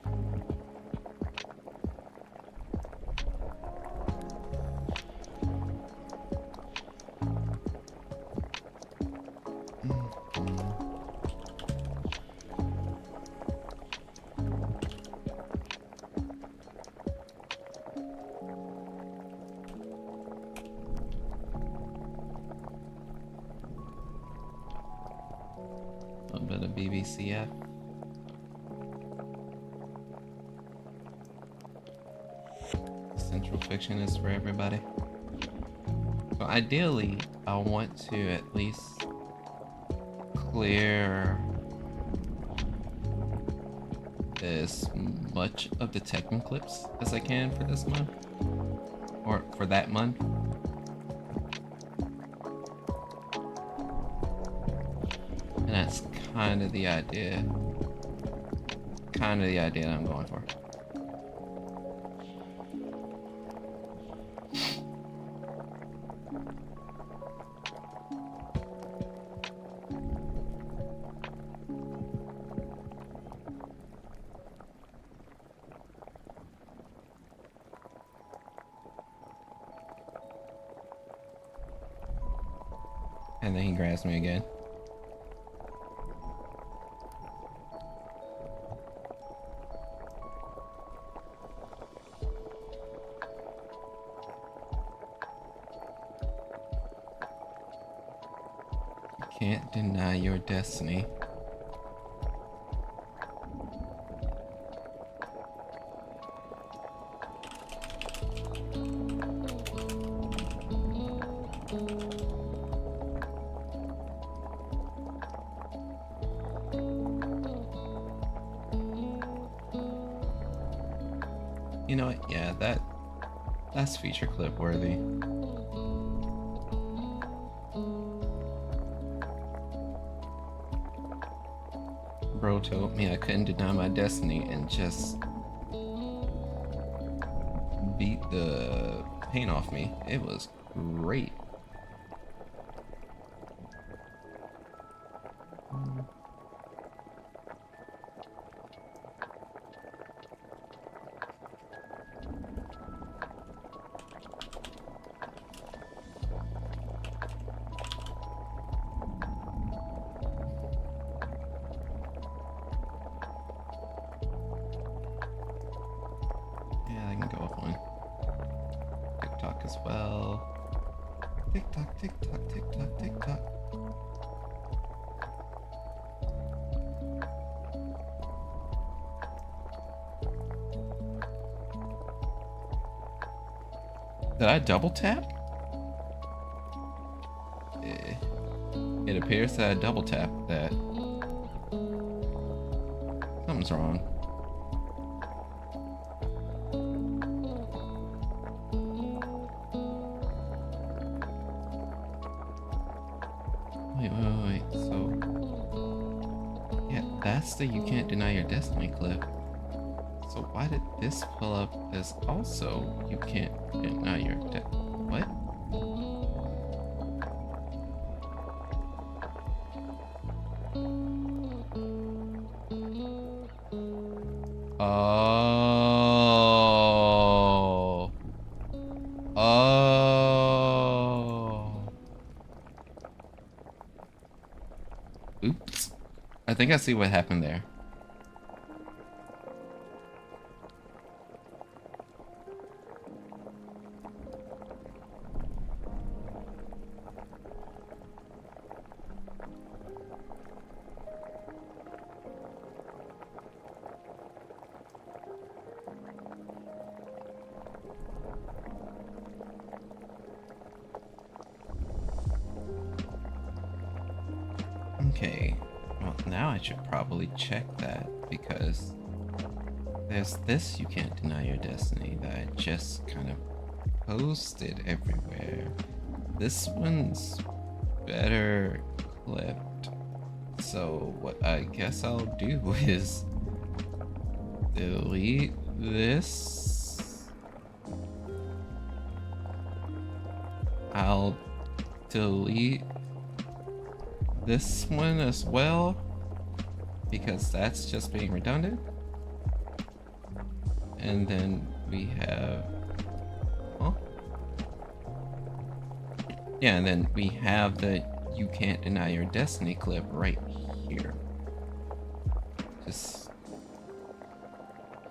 A little bit of BBCF. Central fiction is for everybody. So ideally, I want to at least clear as much of the Tekken clips as I can for this month, or for that month. And that's kind of the idea. Kind of the idea that I'm going for. And then he grabs me again. Can't deny your destiny. You know what? Yeah, that's feature clip worthy. Bro told me I couldn't deny my destiny and just beat the paint off me. It was great. as well. Tick tock, tick tock, tick tock, tick tock. Did I double tap? It appears that I double tapped that. Something's wrong. Wait. So, yeah, that's the You Can't Deny Your Destiny clip. So why did this pull up as also You Can't Deny Your What? Oh. Oh. Oops. I think I see what happened there. Okay, well now I should probably check that because there's this You Can't Deny Your Destiny that I just kind of posted everywhere. This one's better clipped. So what I guess I'll do is delete this. I'll delete this one as well because that's just being redundant. And then we have, huh? Yeah, and then we have the You Can't Deny Your Destiny clip right here. Just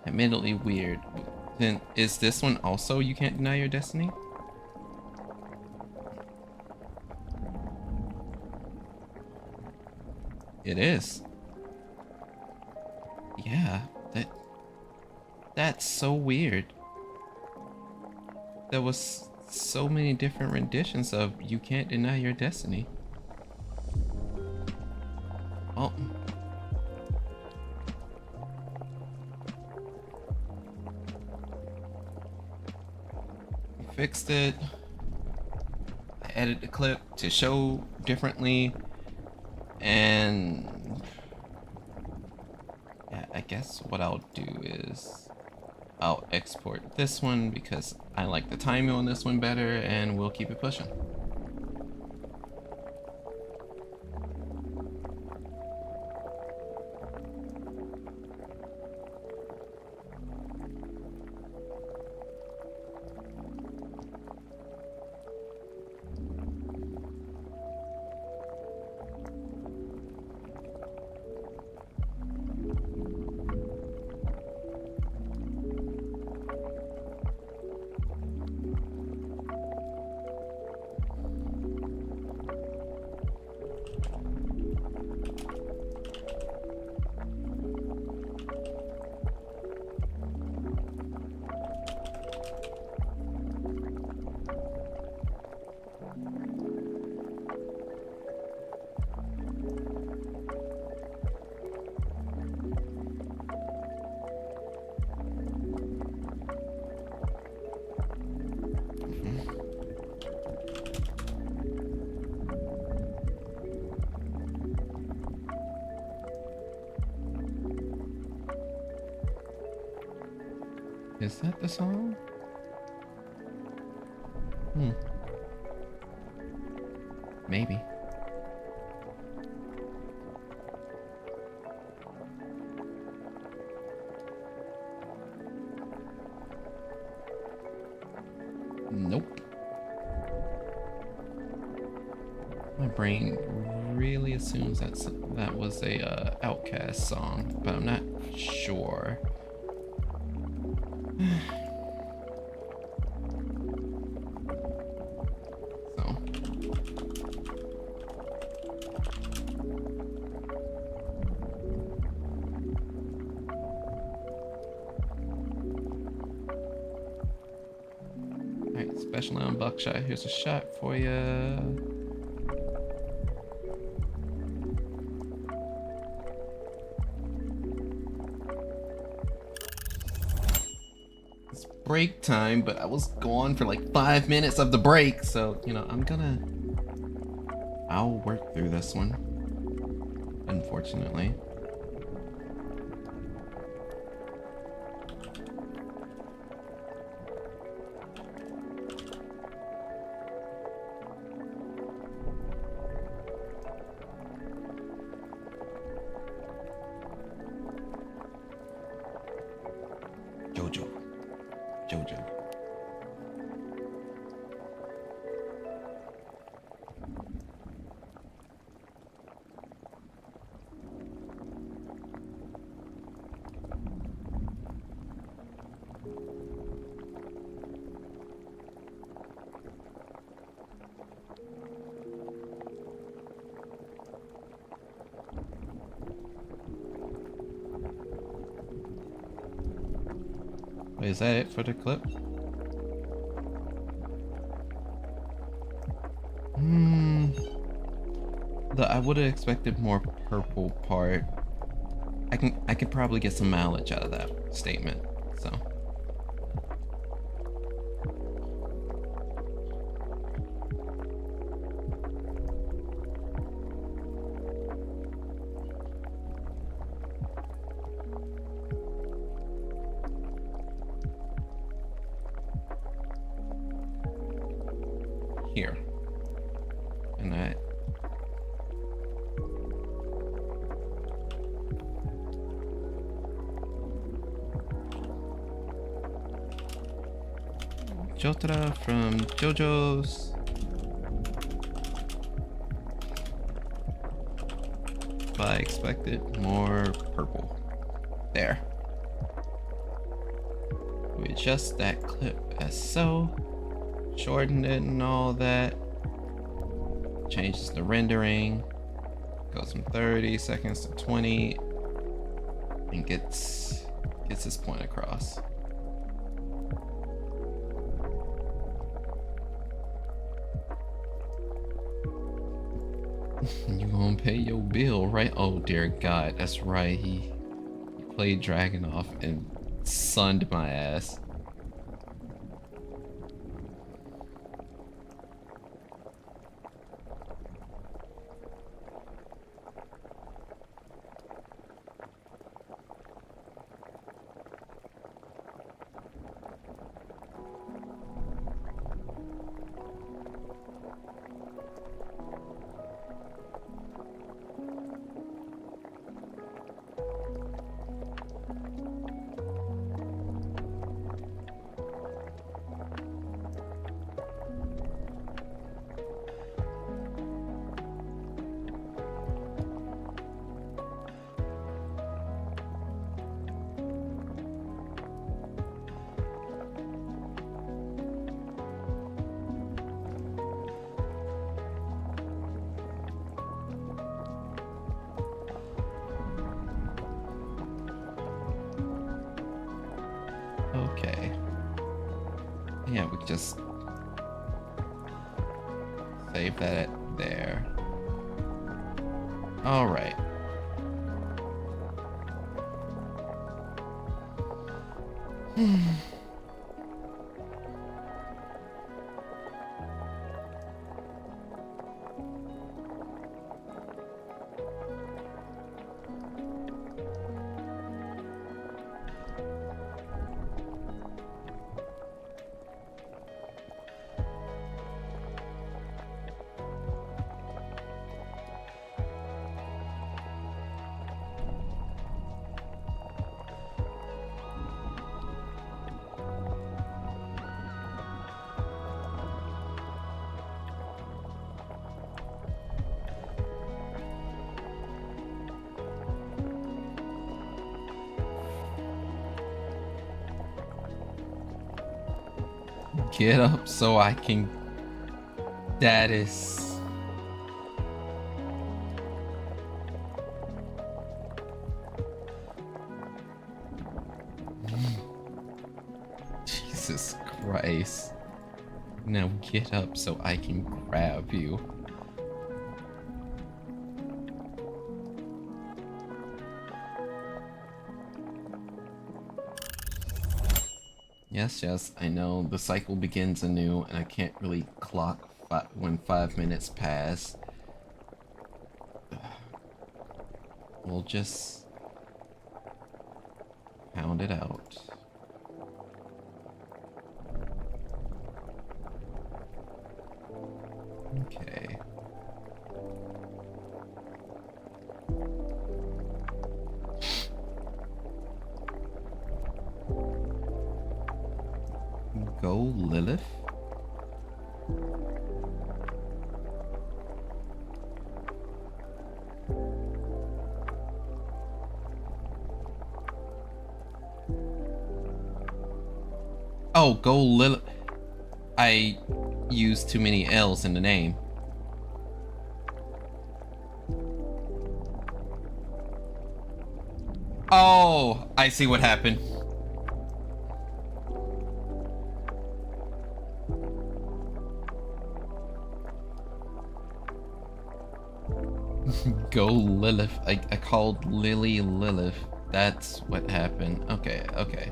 admittedly weird. Then is this one also You Can't Deny Your Destiny? It is. Yeah, that's so weird. There was so many different renditions of You Can't Deny Your Destiny. Oh. We fixed it. I edited the clip to show differently. And yeah, I guess what I'll do is I'll export this one because I like the timing on this one better, and we'll keep it pushing. Is that the song? Maybe. Nope. My brain really assumes that was a Outcast song, but I'm not sure. Especially on buckshot. Here's a shot for ya. It's break time, but I was gone for like 5 minutes of the break, so you know I'll work through this one. Unfortunately. Jojo. Wait, is that it for the clip? I would have expected more purple part. I could probably get some mileage out of that statement, so. Here. And that. Jotra from JoJo's. I expected more purple. There. We adjust that clip as so. Shorten it and all that. Changes the rendering. Goes from 30 seconds to 20. And gets his point across. You gonna pay your bill, right? Oh dear God, that's right. He played Dragonoff and sunned my ass. Okay. Yeah, we can just save that there. All right. Get up so I can. That is. Jesus Christ. Now get up so I can grab you. Yes, yes, I know. The cycle begins anew, and I can't really clock when 5 minutes pass. We'll just pound it out. Okay. Go Lilith? Oh, go Lilith. I used too many L's in the name. Oh, I see what happened. Go Lilith. I called Lily Lilith. That's what happened. Okay, okay.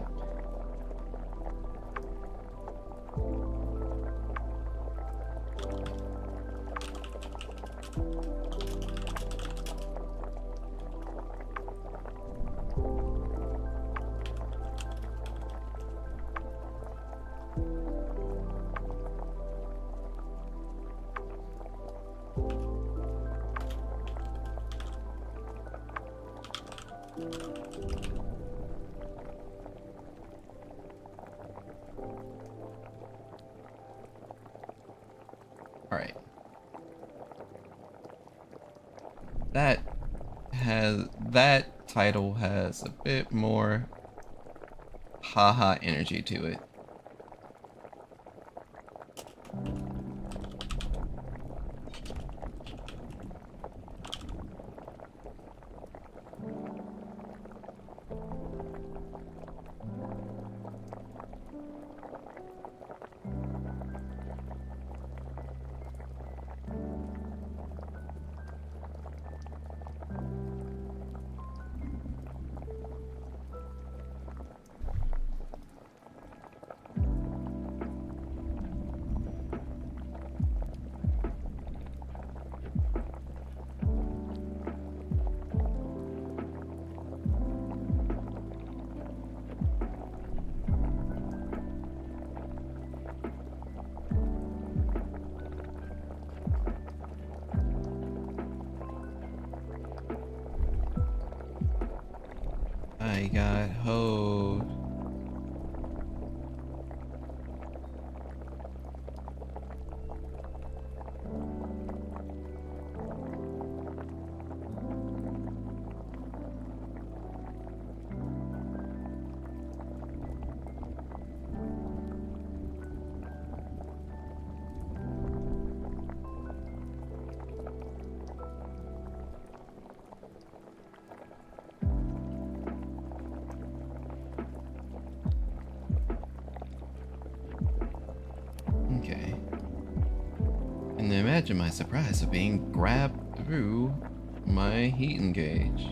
Alright. That title has a bit more haha energy to it. I got hoed. Okay. And imagine my surprise of being grabbed through my heating gauge.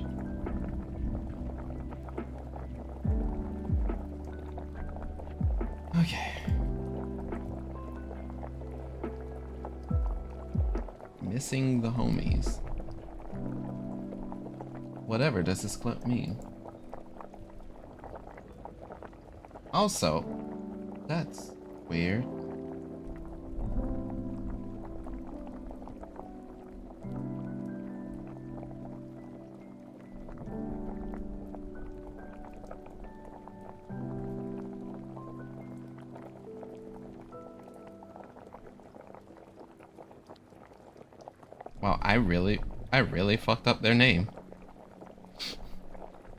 Okay. Missing the homies. Whatever does this clip mean? Also, that's weird. Wow, I really fucked up their name.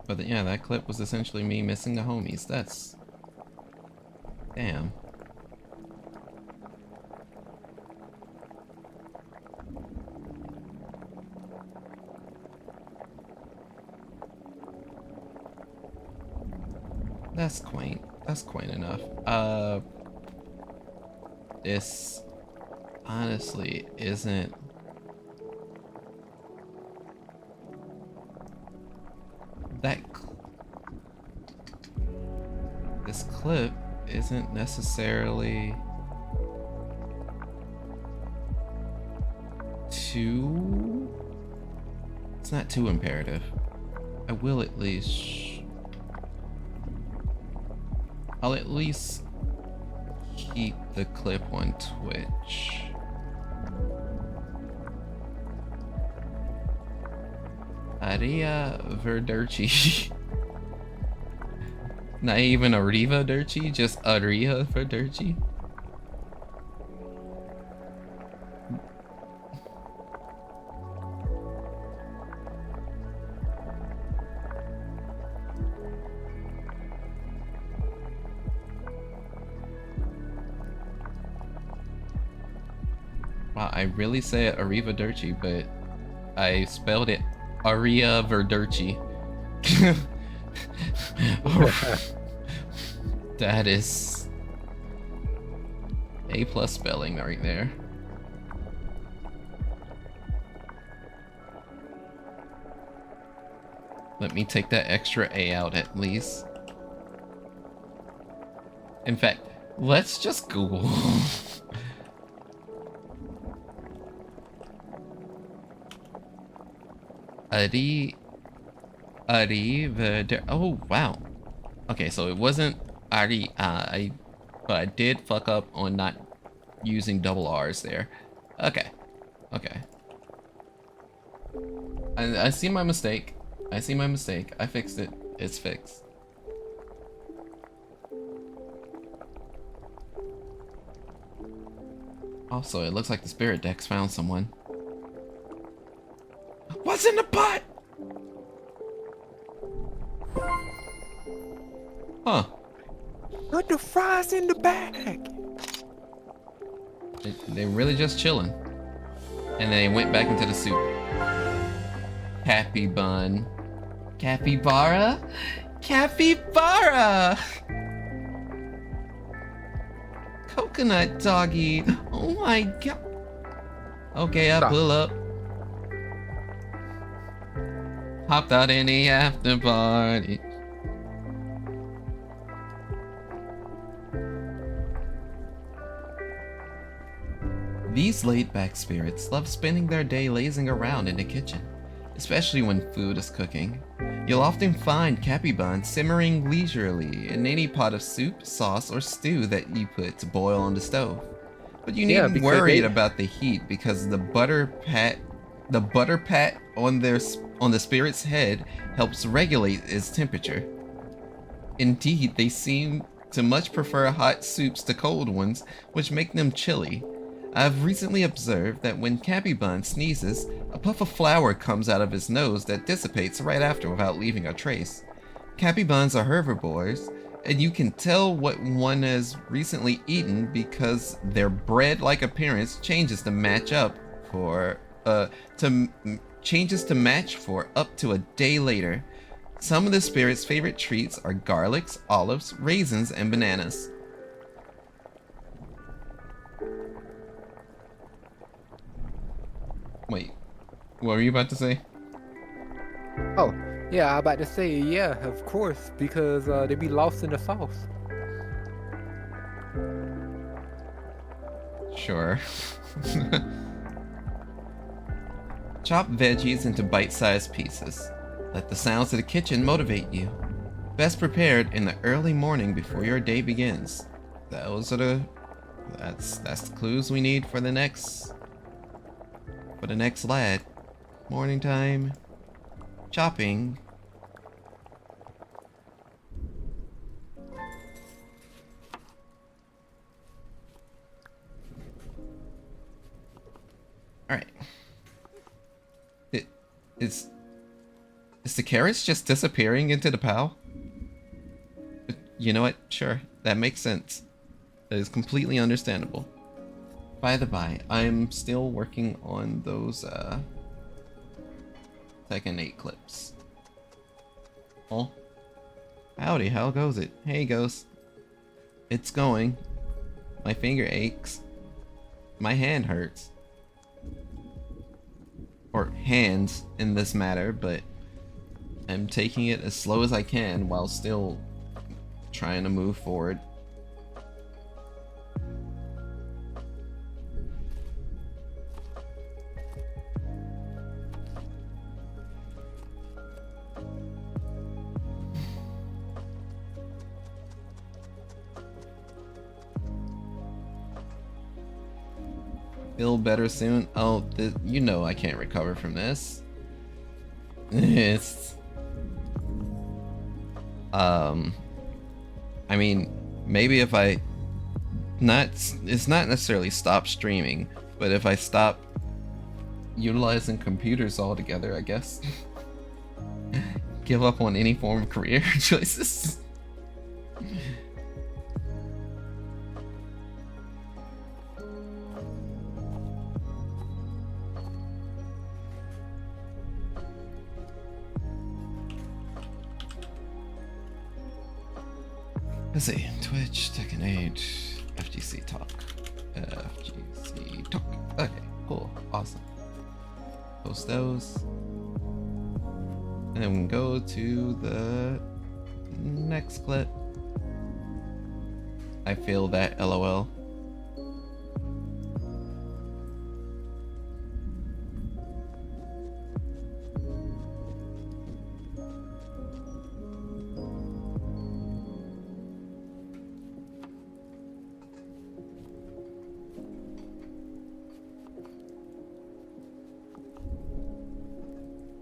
But yeah, that clip was essentially me missing the homies. That's... damn. That's quaint. That's quaint enough. this honestly isn't that this clip isn't necessarily too, it's not too imperative. I will at least, I'll at least keep the clip on Twitch. Aria Verdurci. Not even Ariva Durci, just Aria Verdurci. Wow, I really said Ariva Durci, but I spelled it Aria Verdurci. That is A+ spelling right there. Let me take that extra A out at least. In fact, let's just Google. Oh wow. Okay, so it wasn't Ari. But I did fuck up on not using double R's there. Okay, okay. I see my mistake. I see my mistake. I fixed it. It's fixed. Also, it looks like the spirit decks found someone. What's in the pot? Huh. Put the fries in the bag. They're really just chilling. And they went back into the soup. Happy bun. Capybara? Capybara! Coconut doggy. Oh my god. Okay, I pull up. Hopped out in the after party. These laid-back spirits love spending their day lazing around in the kitchen, especially when food is cooking. You'll often find capybara simmering leisurely in any pot of soup, sauce, or stew that you put to boil on the stove. But you needn't worry about the heat because the butter pat on the spirit's head helps regulate its temperature. Indeed, they seem to much prefer hot soups to cold ones, which make them chilly. I've recently observed that when capybara sneezes, a puff of flour comes out of his nose that dissipates right after without leaving a trace. Capybaras are herbivores, and you can tell what one has recently eaten because their bread-like appearance changes to match for up to a day later. Some of the spirit's favorite treats are garlics, olives, raisins, and bananas. Wait, what were you about to say? Oh, yeah, I about to say, yeah, of course, because they be lost in the sauce. Sure. Chop veggies into bite-sized pieces. Let the sounds of the kitchen motivate you. Best prepared in the early morning before your day begins. That's the clues we need for the next lad. Morning time. Chopping. Alright. Is the carrots just disappearing into the pile? You know what? Sure. That makes sense. That is completely understandable. By the by, I'm still working on those Tekken 8 clips. Oh. Howdy, how goes it? Hey, Ghost. It's going. My finger aches. my hand hurts. Or hands in this matter, but I'm taking it as slow as I can while still trying to move forward. Feel better soon. Oh, you know I can't recover from this. It's I mean, maybe if I it's not necessarily stop streaming, but if I stop utilizing computers altogether, I guess. Give up on any form of career choices. Let's see, Twitch, Tekken 8, FGC Talk. FGC Talk. Okay, cool, awesome. Post those. And then we can go to the next clip. I feel that, LOL.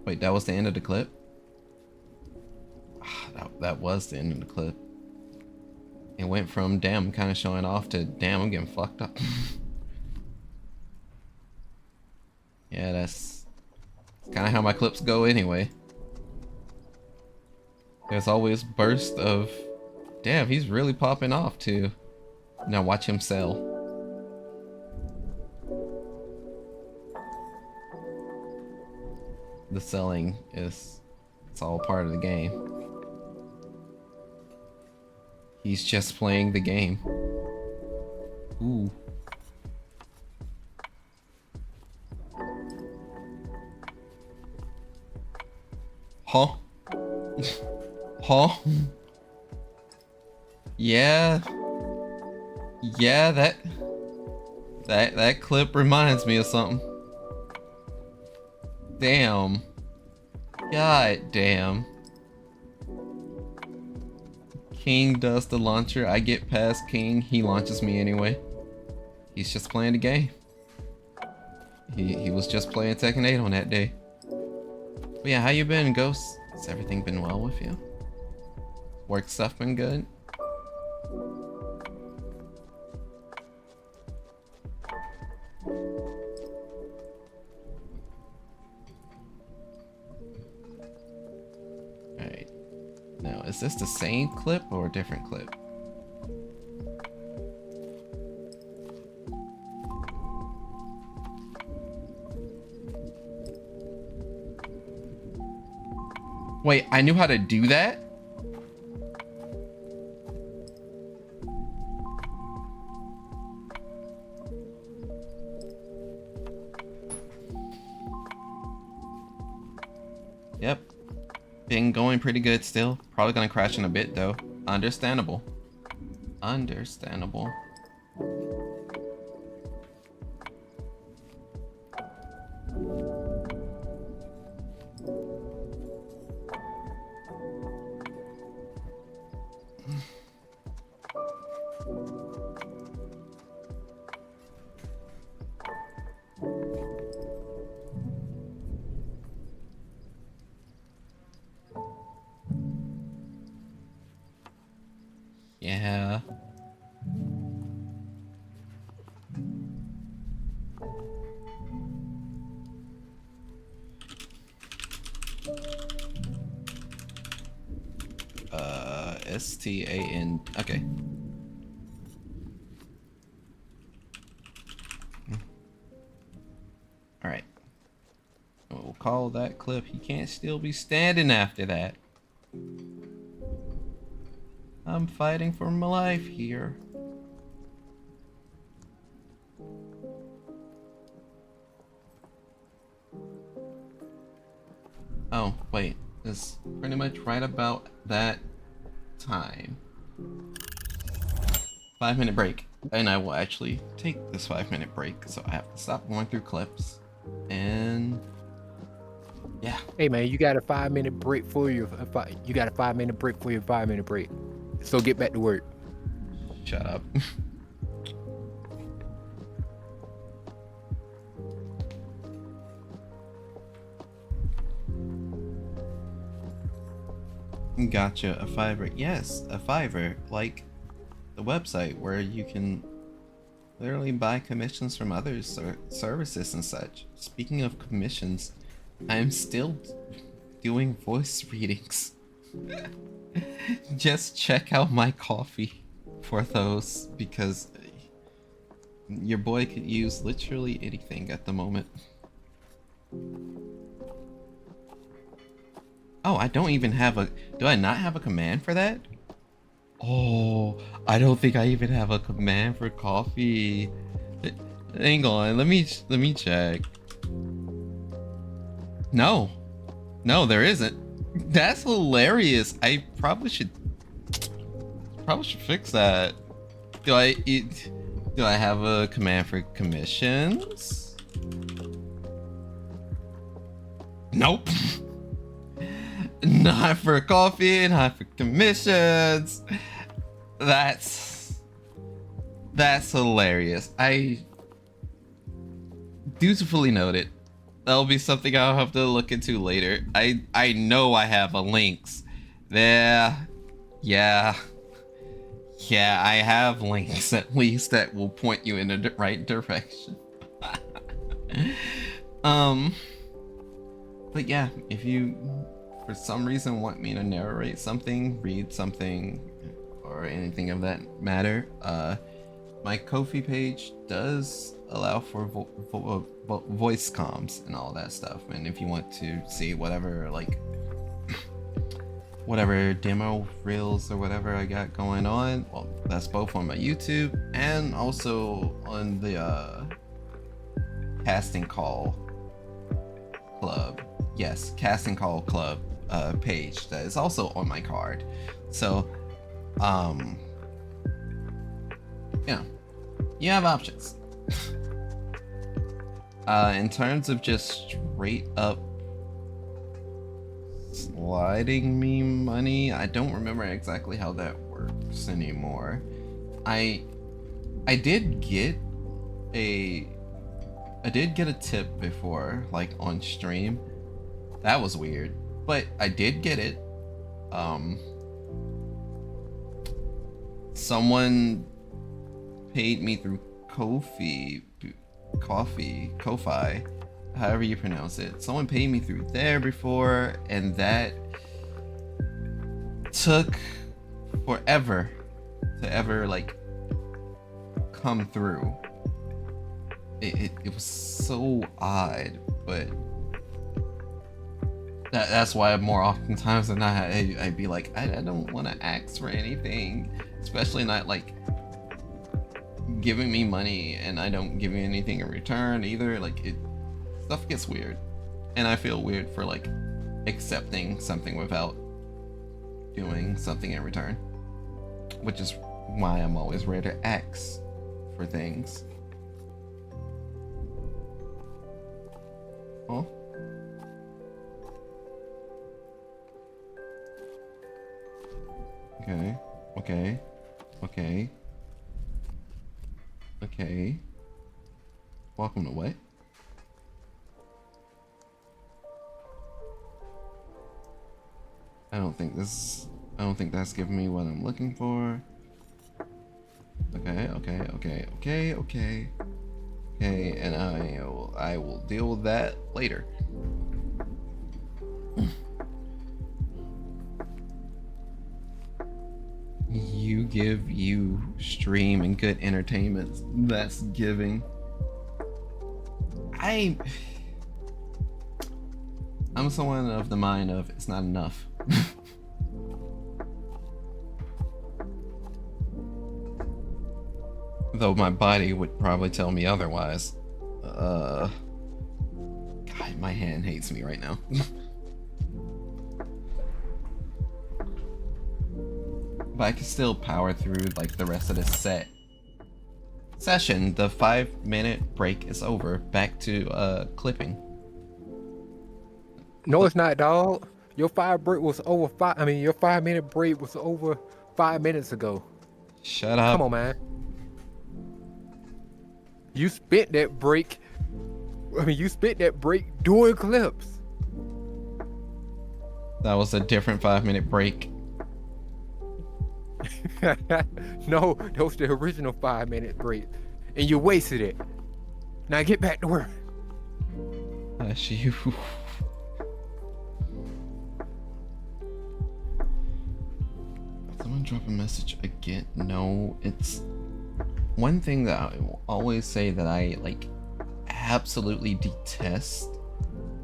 Wait, that was the end of the clip? That was the end of the clip. It went from damn, I'm kind of showing off to damn, I'm getting fucked up. Yeah, that's kind of how my clips go anyway. There's always bursts of, damn, he's really popping off too. Now watch him sell. The selling it's all part of the game. He's just playing the game. Ooh. Huh? Huh? Yeah. Yeah, that clip reminds me of something. Damn. God damn. King does the launcher. I get past King. He launches me anyway. He's just playing the game. He was just playing Tekken 8 on that day. But yeah, how you been, Ghost? Has everything been well with you? Work stuff been good? Alright. Now, is this the same clip or a different clip? Wait, I knew how to do that? Yep. Been going pretty good still. Probably gonna crash in a bit though. Understandable. Understandable. Yeah. STAN. Okay. All right. We'll call that clip. He can't still be standing after that. I'm fighting for my life here. right about that time. 5-minute break. And I will actually take this 5-minute break, so I have to stop going through clips. And yeah. Hey man, you got a 5-minute break for your. You got a 5-minute break for your 5-minute break. So get back to work. Shut up. Gotcha, a Fiverr. Yes, a Fiverr, like the website where you can literally buy commissions from others or services and such. Speaking of commissions, I'm still doing voice readings. Just check out my coffee for those, because your boy could use literally anything at the moment. Oh, I don't even have a... Do I not have a command for that? Oh, I don't think I even have a command for coffee. Hang on, let me check. No, there isn't. That's hilarious. I probably should fix that. Do I have a command for commissions? Nope. Not for coffee, not for commissions. That's hilarious. I dutifully noted. That'll be something I'll have to look into later. I know I have a links. There. Yeah, I have links at least that will point you in the right direction. But yeah, if you for some reason want me to narrate something, read something, or anything of that matter, my Ko-fi page does allow for voice comms and all that stuff. And if you want to see whatever, like, whatever demo reels or whatever I got going on, well, that's both on my YouTube and also on the Casting Call Club. Yes, Casting Call Club page that is also on my card. So, you know, you have options. In terms of just straight up sliding me money, I don't remember exactly how that works anymore. I did get a tip before, like on stream. That was weird, but I did get it. Someone paid me through Ko-fi, however you pronounce it. Someone paid me through there before, and that took forever to ever like come through. It was so odd, but that's why more oftentimes than not I'd be like, I don't want to ask for anything, especially not like giving me money and I don't give you anything in return either. Like, stuff gets weird, and I feel weird for like accepting something without doing something in return, which is why I'm always ready to ask for things. Oh. Okay. Welcome to what? I don't think that's giving me what I'm looking for. Okay, and I will deal with that later. You give you stream and good entertainment. That's giving. I'm someone of the mind of it's not enough. Though my body would probably tell me otherwise. God, my hand hates me right now. but I can still power through like the rest of this session. The 5-minute break is over. Back to clipping. No, it's not, dog. Your 5-minute break was over 5 minutes ago. Shut up. Come on, man. You spent that break. You spent that break doing clips. That was a different 5-minute break. No, that was the original 5-minute break, and you wasted it. Now get back to work. That's you. Someone drop a message again. No, it's one thing that I will always say that I like absolutely detest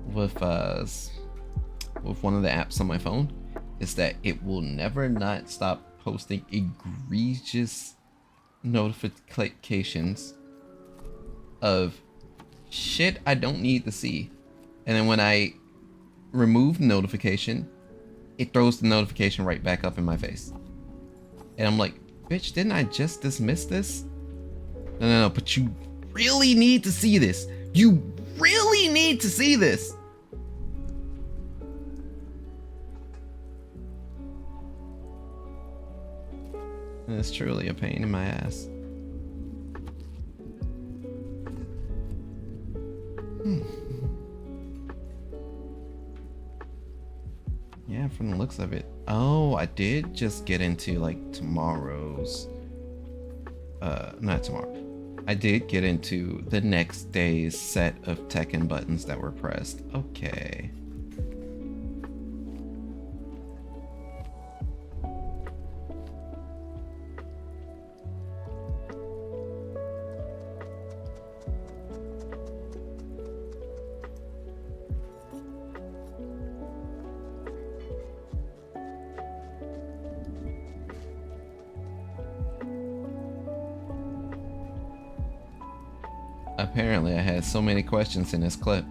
with one of the apps on my phone is that it will never not stop posting egregious notifications of shit I don't need to see. And then when I remove the notification, it throws the notification right back up in my face. And I'm like, bitch, didn't I just dismiss this? No, but you really need to see this. You really need to see this. And it's truly a pain in my ass. Yeah, from the looks of it. Oh, I did just get into like tomorrow's not tomorrow. I did get into the next day's set of Tekken buttons that were pressed. Okay. Apparently, I had so many questions in this clip.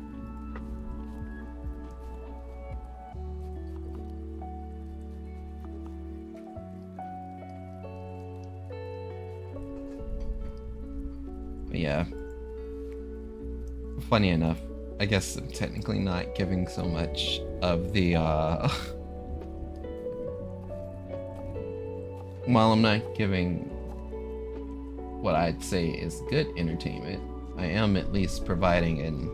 But yeah. Funny enough, I guess I'm technically not giving so much of the, while I'm not giving what I'd say is good entertainment, I am at least providing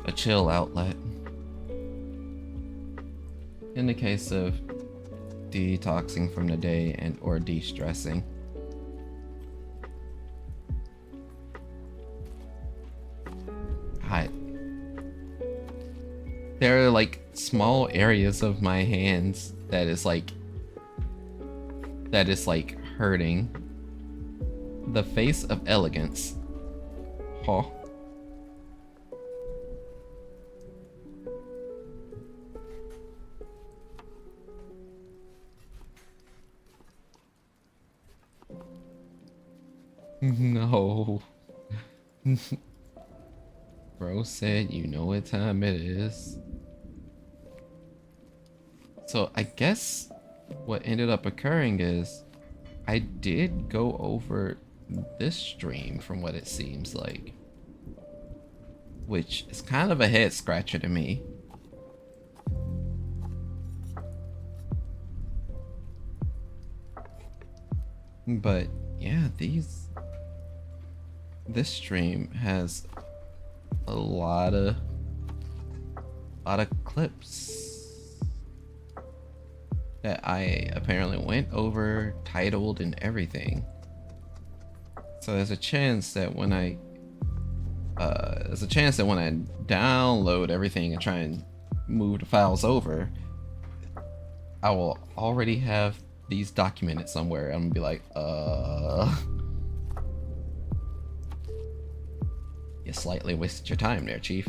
a chill outlet. In the case of detoxing from the day and or de-stressing. There are like small areas of my hands that is like hurting. The face of elegance. Huh. No. Bro said you know what time it is. So I guess what ended up occurring is I did go over this stream from what it seems like, which is kind of a head scratcher to me. But yeah, this stream has a lot of clips that I apparently went over, titled and everything. So there's a chance that when I download everything and try and move the files over, I will already have these documented somewhere. I'm gonna be like, you slightly wasted your time there, Chief.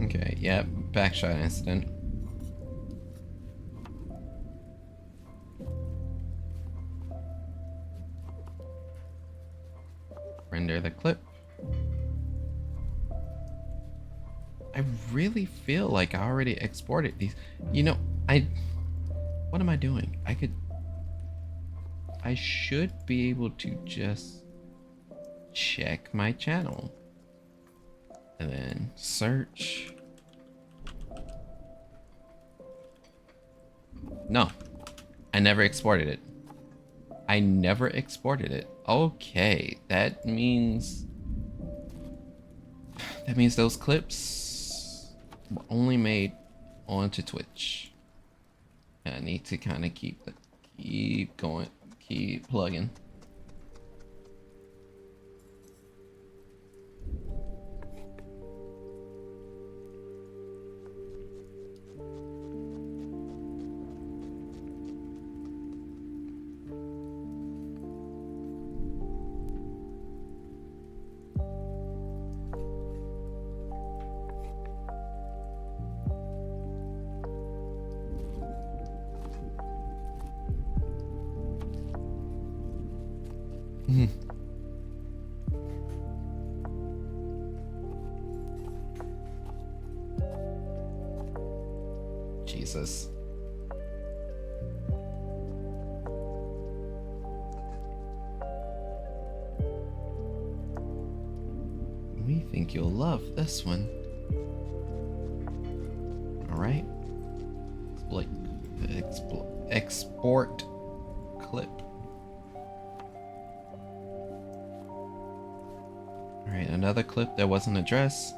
Okay, yeah, backshot incident. Render the clip. I really feel like I already exported these. You know, what am I doing? I should be able to just check my channel and then search. No, I never exported it. I never exported it. Okay, that means those clips were only made onto Twitch. And I need to kind of keep going, keep plugging. Jesus. We think you'll love this one. Alright. Export clip. Alright, another clip that wasn't addressed.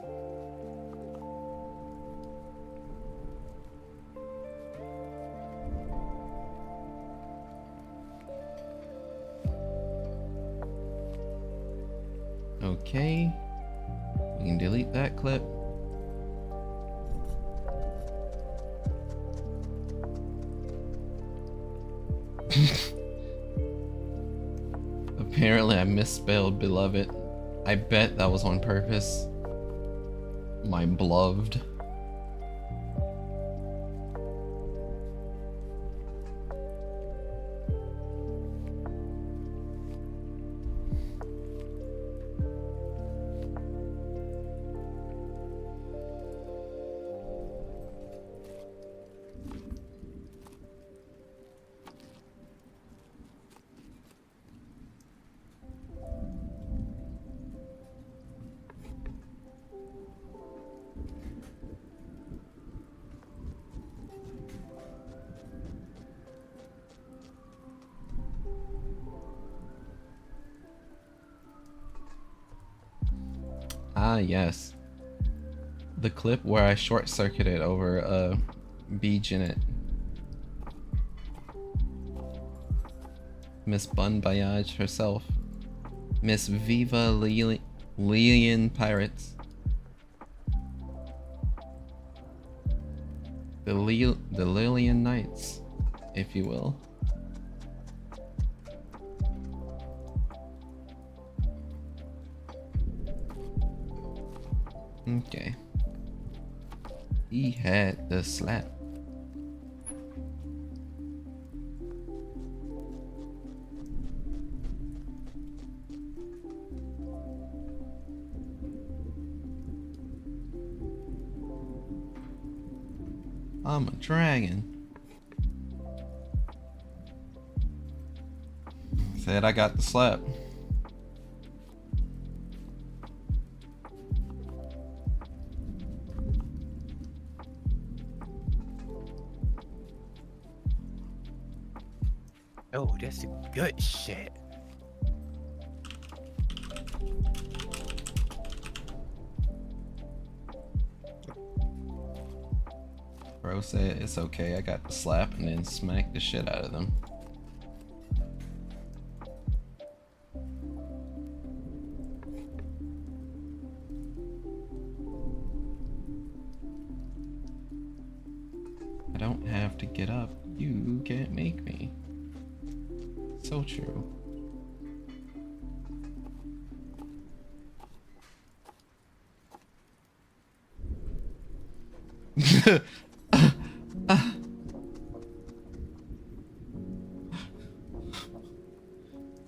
Okay. We can delete that clip. Apparently I misspelled beloved. I bet that was on purpose. My beloved. Ah, yes. The clip where I short-circuited over B Janet. Miss Bun Bayage herself. Miss Viva Lillian Pirates. The Lillian Knights, if you will. Okay. He had the slap. I'm a dragon. Said I got the slap. Oh, that's good shit. Bro said it's okay, I got the slap, and then smacked the shit out of them. I don't have to get up. You can't make me. So true.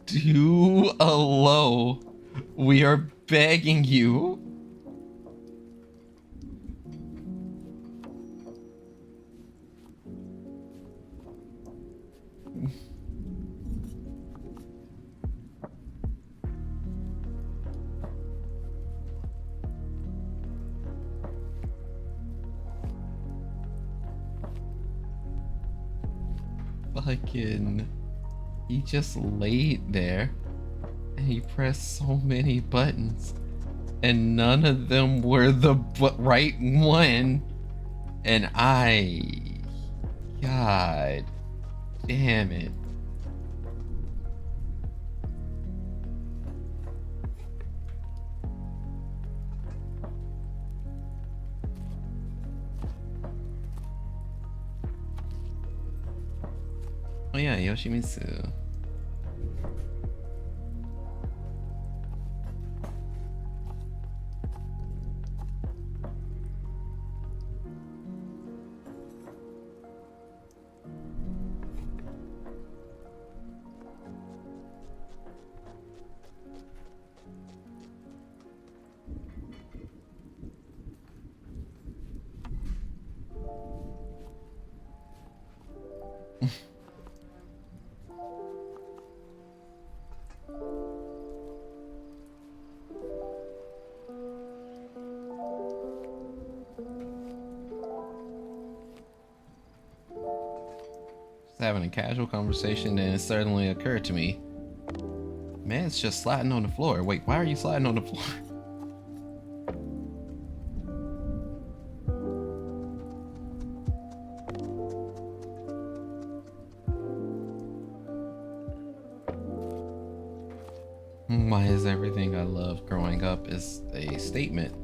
Do a low. We are begging you. Fucking, he just laid there and he pressed so many buttons and none of them were the right one, and God damn it. Oh yeah, Yoshimitsu. Having a casual conversation, and it suddenly occurred to me, man's just sliding on the floor. Wait, why are you sliding on the floor? Why is everything I loved growing up is a statement?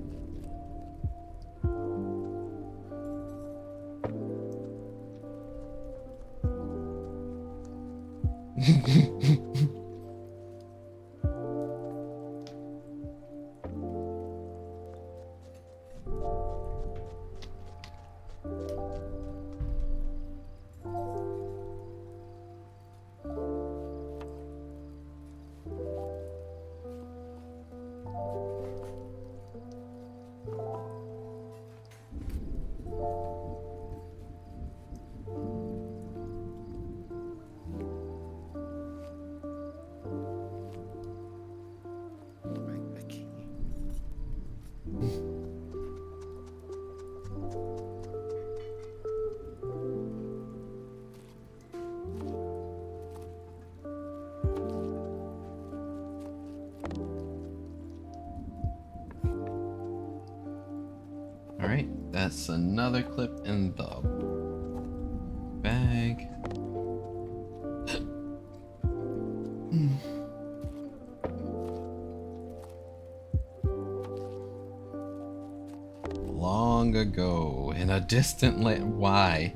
Alright, that's another clip in the bag. Long ago, in a distant land. Why?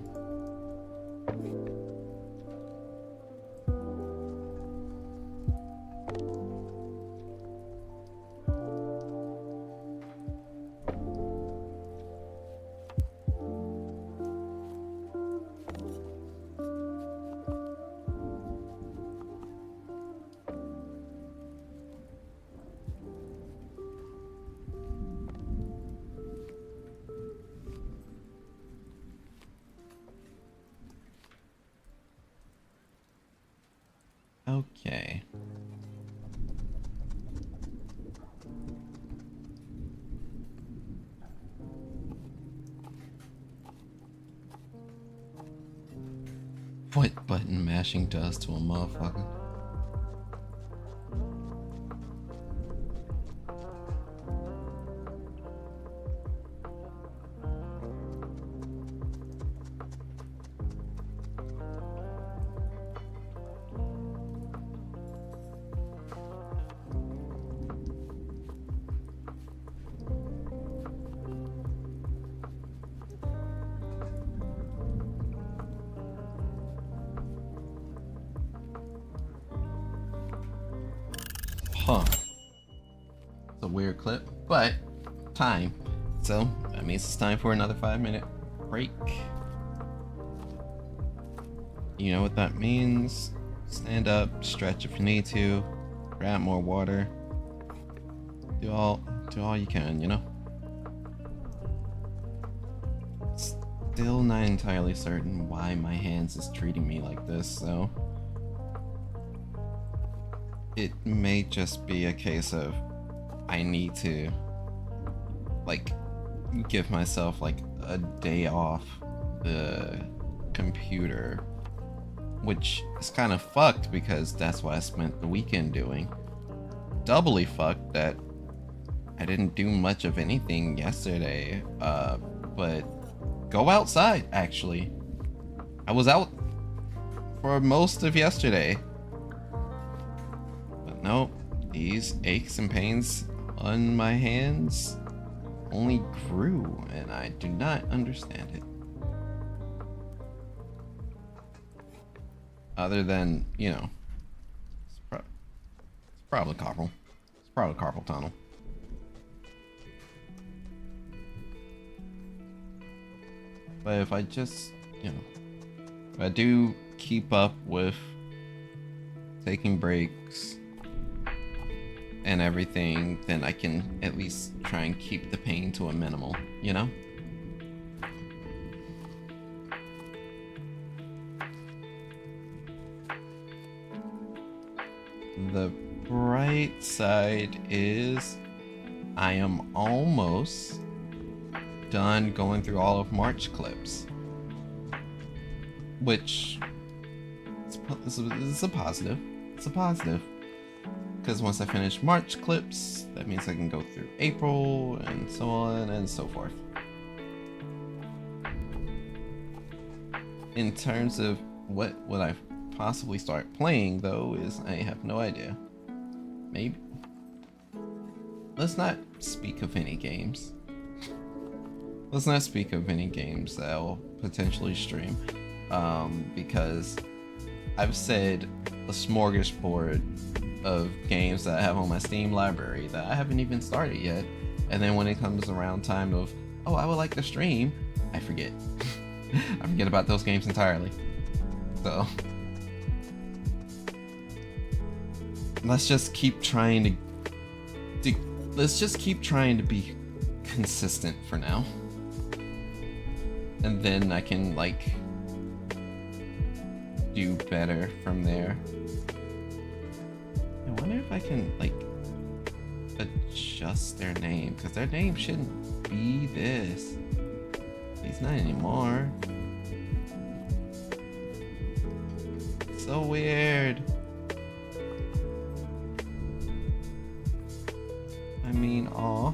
Okay. What button mashing does to a motherfucker. Huh. It's a weird clip, but time. So that means it's time for another 5-minute break. You know what that means. Stand up, stretch if you need to, grab more water. Do all you can, you know? Still not entirely certain why my hands is treating me like this, so it may just be a case of I need to like give myself like a day off the computer, which is kind of fucked because that's what I spent the weekend doing. Doubly fucked that I didn't do much of anything yesterday, but go outside, actually. I was out for most of yesterday. But no, these aches and pains on my hands only grew, and I do not understand it. Other than, you know, it's probably carpal. It's probably carpal tunnel. But if I just, you know, if I do keep up with taking breaks and everything, then I can at least try and keep the pain to a minimal, you know? The bright side is I am almost done going through all of March clips, which is a positive. It's a positive because once I finish March clips, that means I can go through April and so on and so forth. In terms of what would I possibly start playing, though, is I have no idea. Maybe let's not speak of any games. Let's not speak of any games that I'll potentially stream, because I've said a smorgasbord of games that I have on my Steam library that I haven't even started yet, and then when it comes around time of, oh, I would like to stream, I forget. I forget about those games entirely. So let's just keep trying to be consistent for now. And then I can, like, do better from there. I wonder if I can, like, adjust their name, because their name shouldn't be this. He's not anymore. So weird. I mean, aw.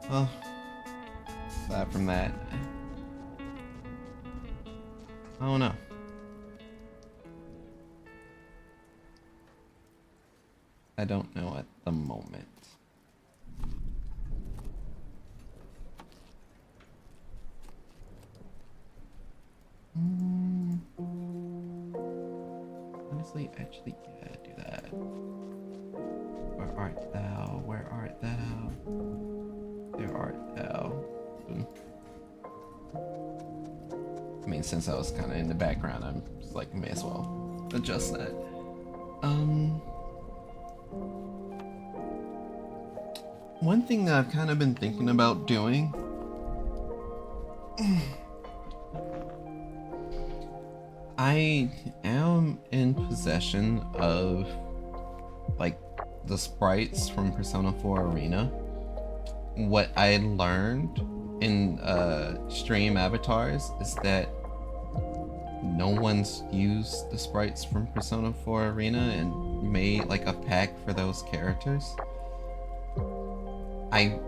Well, aside from that, I don't know. I don't know at the moment. Honestly, actually, yeah, do that. Where art thou? Where art thou? There art thou. Boom. I mean, since I was kind of in the background, I'm just like, may as well adjust that. One thing that I've kind of been thinking about doing I am in possession of, like, the sprites from Persona 4 Arena. What I learned in stream avatars is that no one's used the sprites from Persona 4 Arena and made like a pack for those characters. I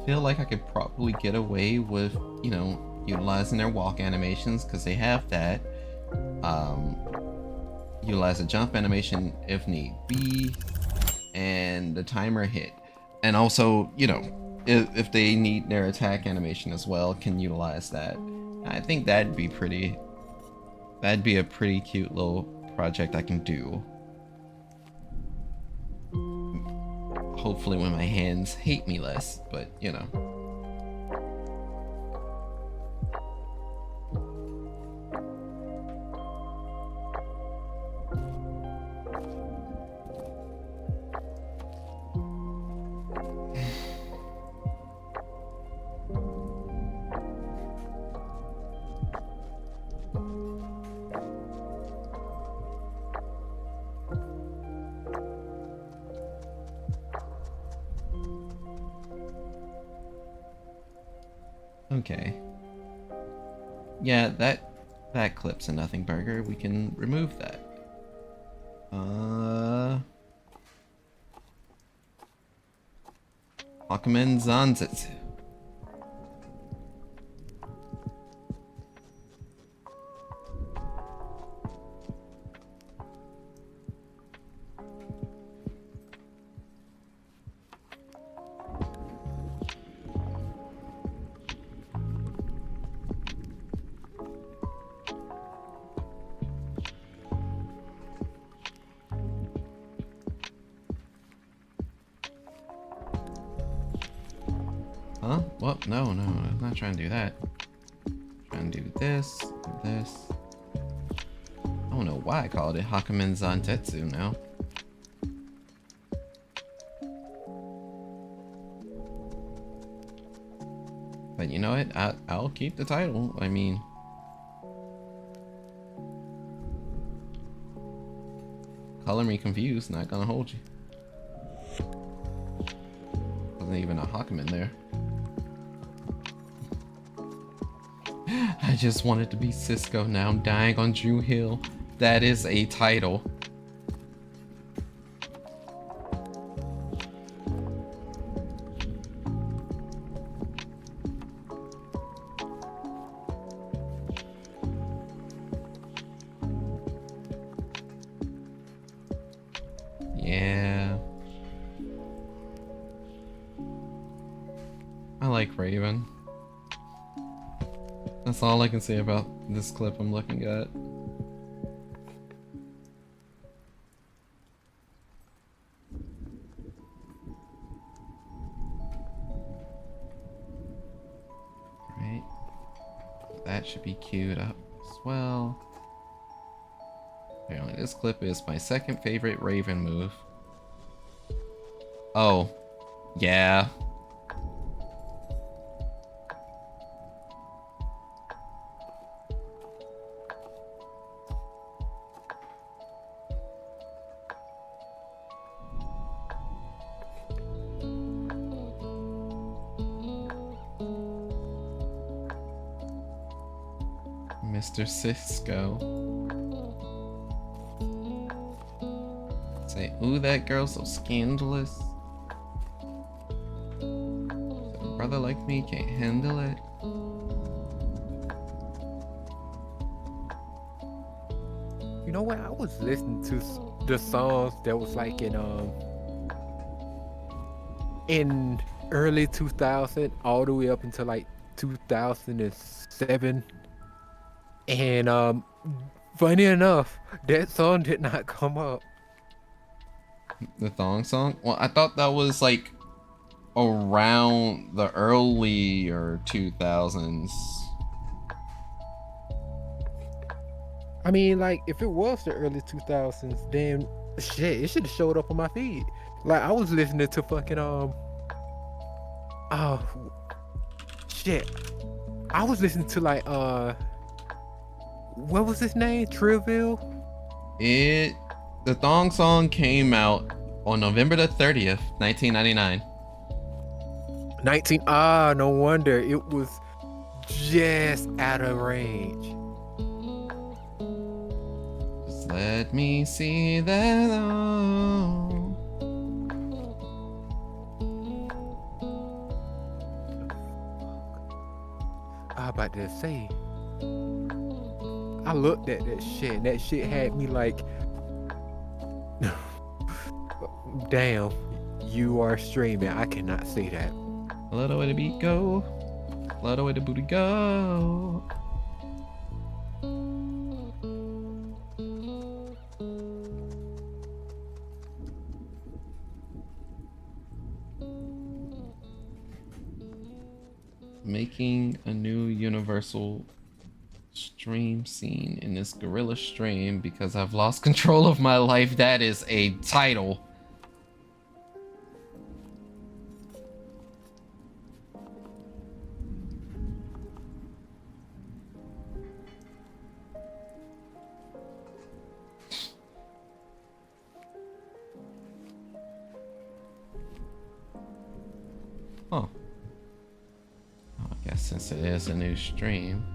feel like I could probably get away with, you know, utilizing their walk animations because they have that. Utilize a jump animation if need be, and the timer hit. And also, you know, if they need their attack animation as well, can utilize that. I think that'd be a pretty cute little project I can do. Hopefully when my hands hate me less, but you know. Okay. Yeah, that clip's a nothing burger. We can remove that. Hakumen Zanzetsu. Huh? Well, no, I'm not trying to do that. I'm trying to do this, and this. I don't know why I called it Hakumen Zantetsu now. But you know what? I'll keep the title. I mean, color me confused, not gonna hold you. Wasn't even a Hakumen there. I just wanted to be Cisco. Now I'm dying on Drew Hill. That is a title. Yeah. I like Raven. That's all I can say about this clip I'm looking at. Right. That should be queued up as well. Apparently this clip is my second favorite Raven move. Oh. Yeah. Mr. Cisco. Say, ooh, that girl's so scandalous. So a brother like me can't handle it. You know what? I was listening to the songs that was like in early 2000 all the way up until like 2007. And funny enough, that song did not come up. The thong song? Well, I thought that was like around the earlier 2000s. I mean, like, if it was the early 2000s, then shit, it should have showed up on my feed. Like, I was listening to fucking shit. I was listening to like what was his name? Trivial? The thong song came out on November the 30th, 1999. No wonder it was just out of range. Just let me see that all. I was about to say, I looked at that shit and that shit had me like, damn, you are streaming. I cannot see that. I love the way the beat go. Love the way the booty go. Making a new universal stream scene in this gorilla stream because I've lost control of my life. That is a title. Huh. Oh, I guess since it is a new stream.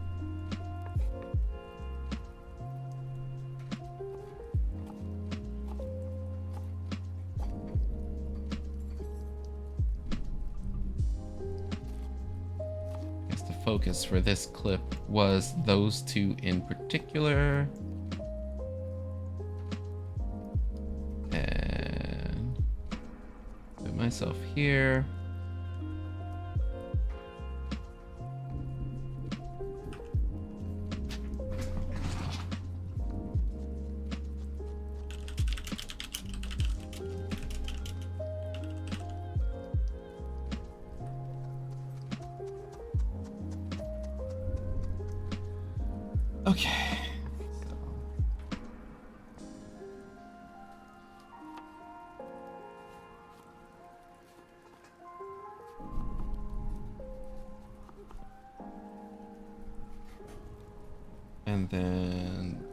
Guess the focus for this clip was those two in particular. And put myself here. Okay. And then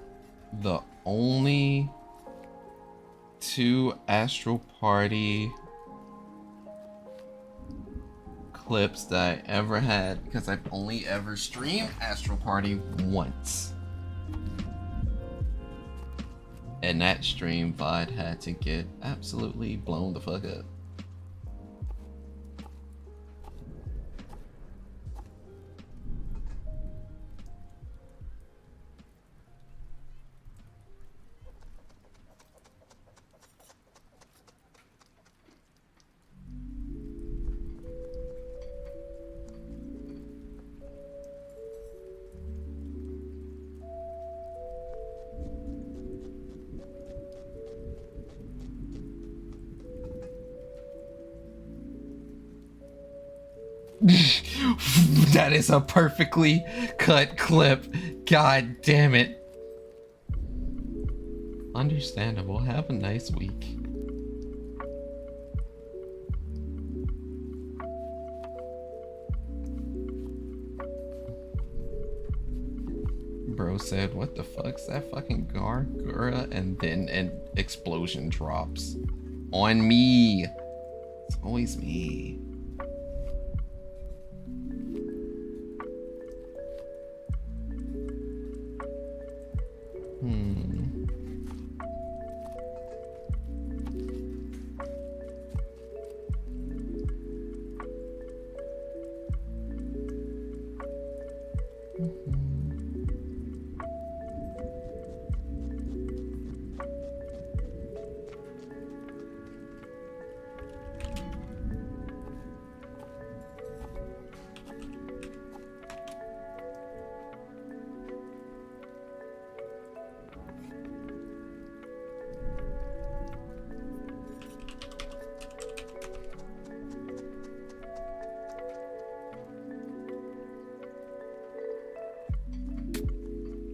the only two Astral Party clips that I ever had, because I've only ever streamed Astral Party once. And that stream VOD had to get absolutely blown the fuck up. That is a perfectly cut clip. God damn it. Understandable. Have a nice week. Bro said, what the fuck's that fucking gargura? And then an explosion drops. On me. It's always me.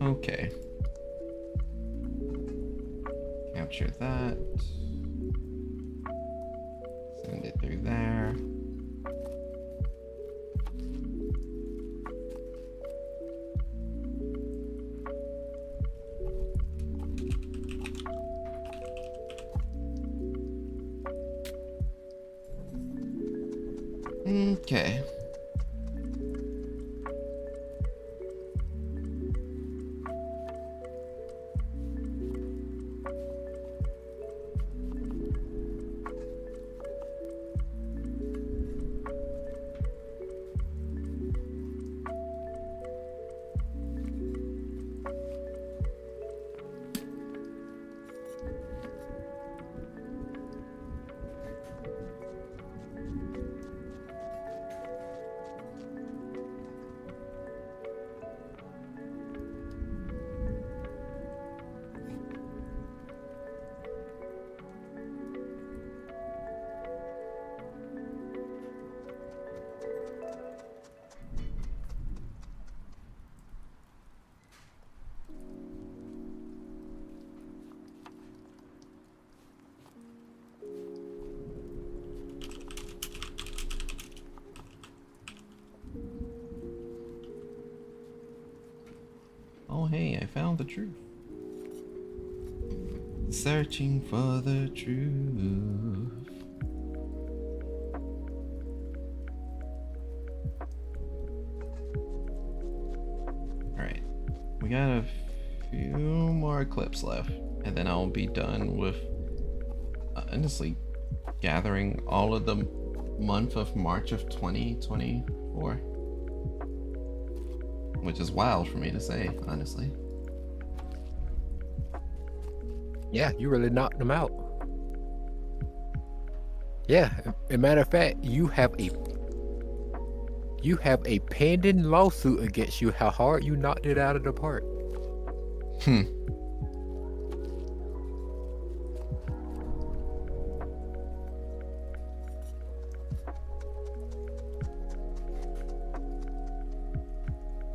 Okay. Capture that. Send it through there. Okay. Oh, hey, I found the truth. Searching for the truth. Alright, we got a few more clips left, and then I'll be done with, honestly, gathering all of the month of March of 2024. Which is wild for me to say, honestly. Yeah, you really knocked them out. Yeah, as a matter of fact, you have a pending lawsuit against you. How hard you knocked it out of the park.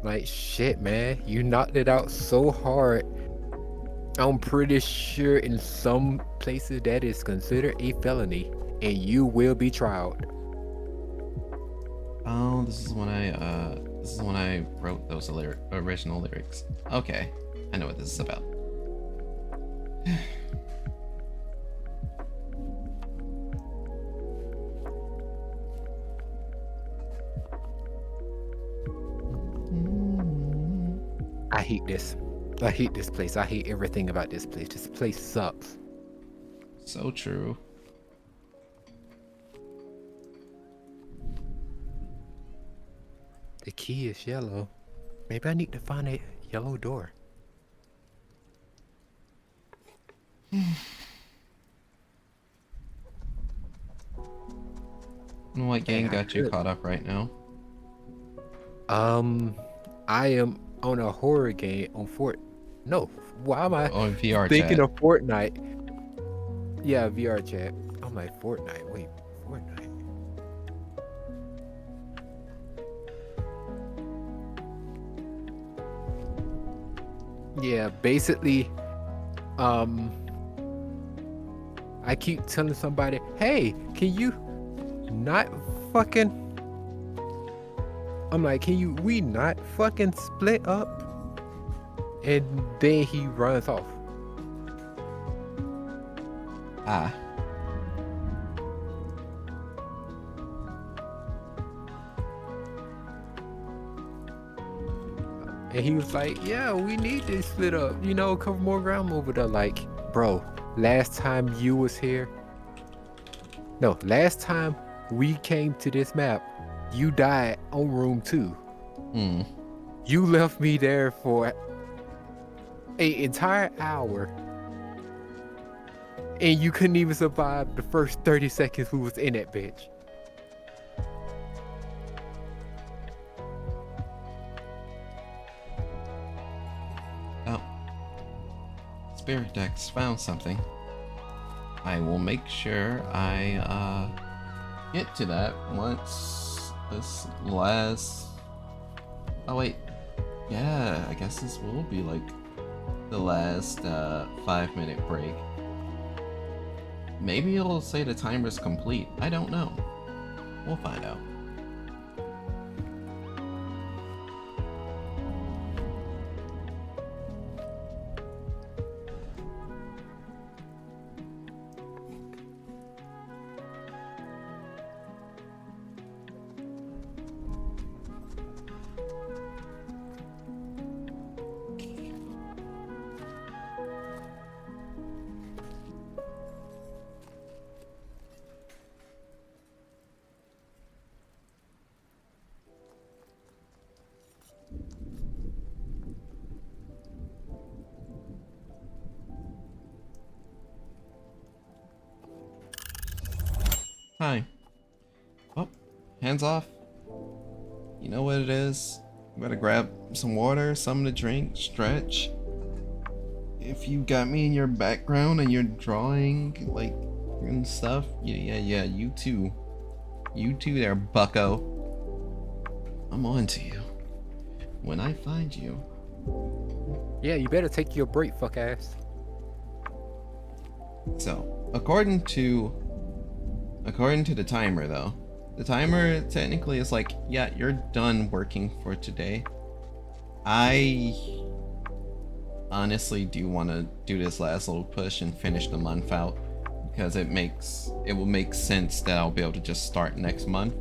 Like shit, man, you knocked it out so hard. I'm pretty sure in some places that is considered a felony, and you will be tried. Oh, this is when I wrote those original lyrics. Okay, I know what this is about. I hate this. I hate this place. I hate everything about this place. This place sucks. So true. The key is yellow. Maybe I need to find a yellow door. What game got you caught up right now? I am on a horror game on No, why am I On VR thinking chat. of Fortnite? Yeah, VR chat. I'm like Fortnite. Wait, Fortnite. Yeah, basically, I keep telling somebody, hey, can you not fucking... I'm like, we not fucking split up? And then he runs off. Ah. And he was like, yeah, we need to split up, you know, cover more ground over there. Like, bro, last time we came to this map, you died on room 2. You left me there for an entire hour, and you couldn't even survive the first 30 seconds we was in that bitch. Oh. Spirit Dex found something. I will make sure I get to that once this last... Oh wait. Yeah, I guess this will be like the last 5-minute break. Maybe it'll say the timer's complete. I don't know. We'll find out. Hi. Oh, hands off. You know what it is? You better grab some water, something to drink, stretch. If you got me in your background and you're drawing, like, and stuff, yeah, you too. You too there, bucko. I'm on to you. When I find you. Yeah, you better take your break, fuck ass. So, according to the timer though, the timer technically is like, yeah, you're done working for today. I honestly do want to do this last little push and finish the month out, because it will make sense that I'll be able to just start next month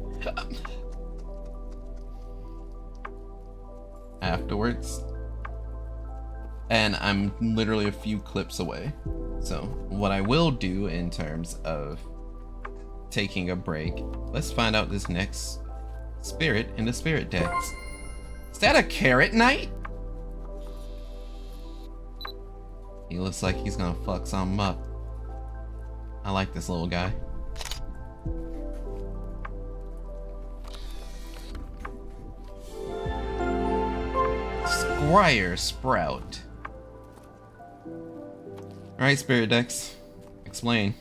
afterwards. And I'm literally a few clips away. So what I will do in terms of taking a break, let's find out this next spirit in the spirit decks. Is that a Carrot Knight? He looks like he's gonna fuck something up. I like this little guy. Squire Sprout. Alright, Spirit Decks. Explain.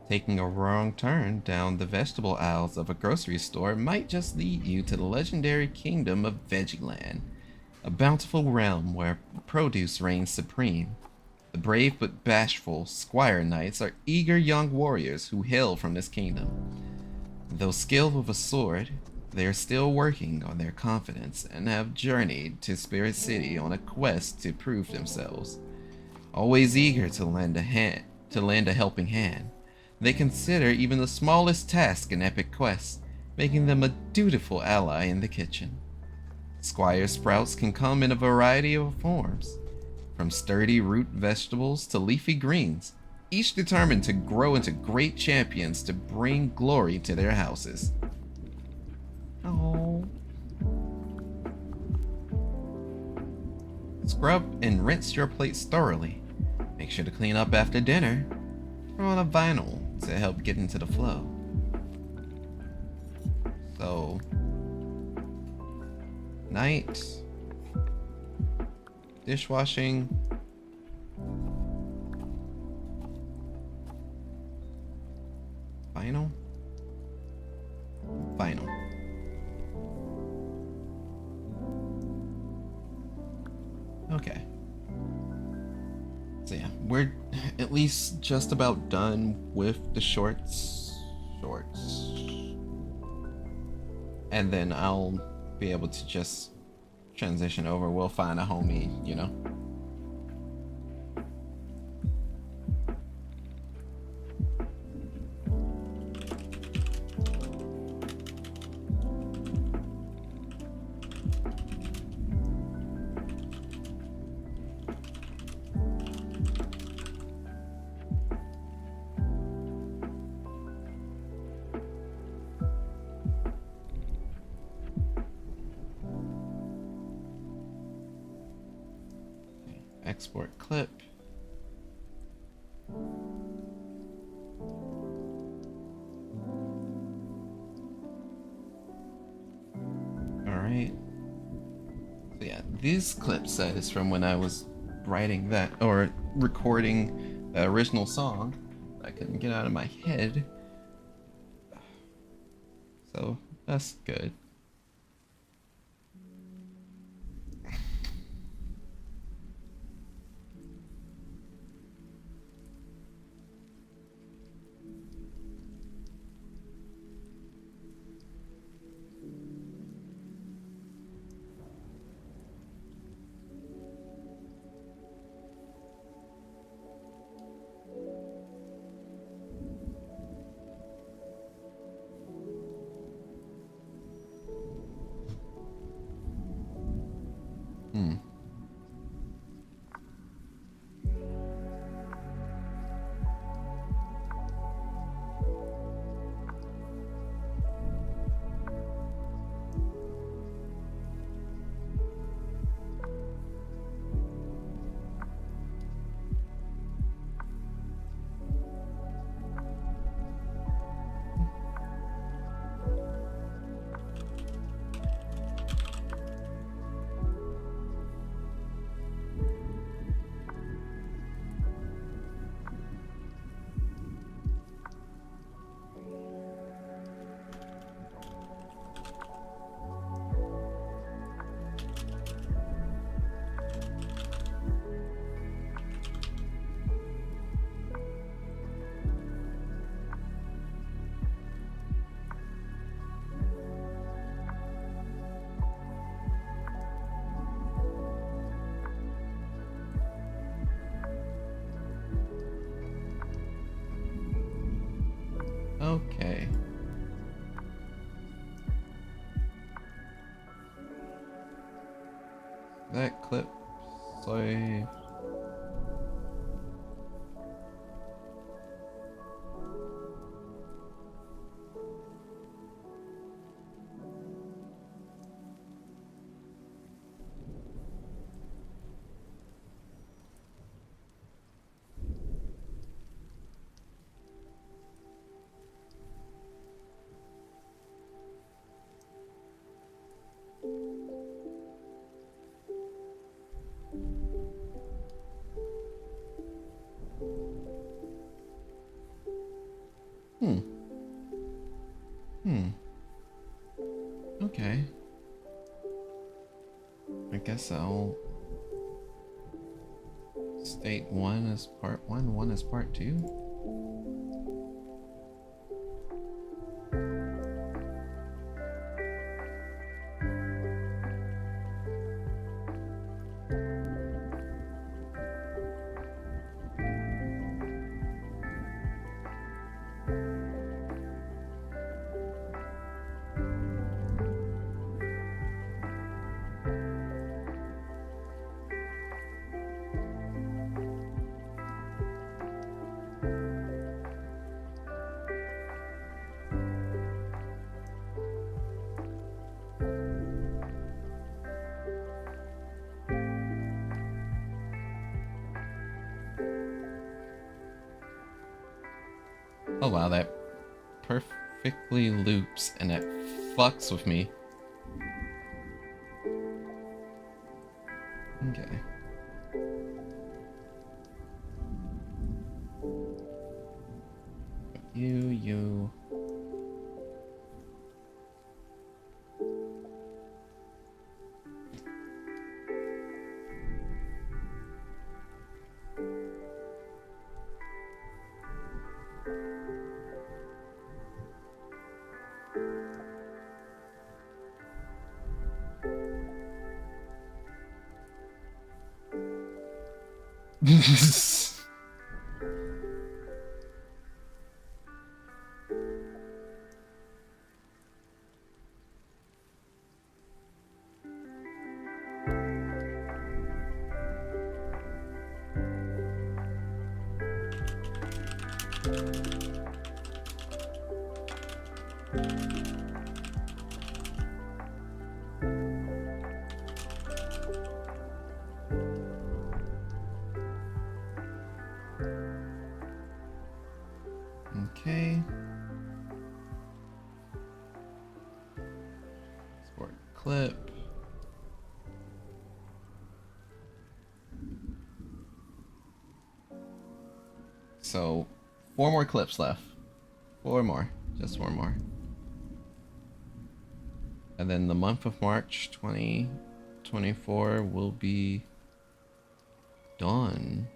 Taking a wrong turn down the vegetable aisles of a grocery store might just lead you to the legendary kingdom of Veggieland, a bountiful realm where produce reigns supreme. The brave but bashful Squire Knights are eager young warriors who hail from this kingdom. Though skilled with a sword, they are still working on their confidence and have journeyed to Spirit City on a quest to prove themselves. Always eager to lend a helping hand, they consider even the smallest task an epic quest, making them a dutiful ally in the kitchen. Squire Sprouts can come in a variety of forms, from sturdy root vegetables to leafy greens, each determined to grow into great champions to bring glory to their houses. Oh. Scrub and rinse your plates thoroughly. Make sure to clean up after dinner. Throw on a vinyl to help get into the flow. So, night, dishwashing, vinyl. Okay. So yeah, we're at least just about done with the shorts. And then I'll be able to just transition over. We'll find a homie, you know. Export clip. Alright. So yeah, this clip set is from when I was writing that, or recording the original song. I couldn't get out of my head. So that's good. Save. Okay. I guess I'll state 1 as part 1, 1 as part 2. Oh wow, that perfectly loops and it fucks with me. Okay. You. Okay. Export clip. So, 4 more clips left. 4 more. Just 4 more. And then the month of March 2024 will be done.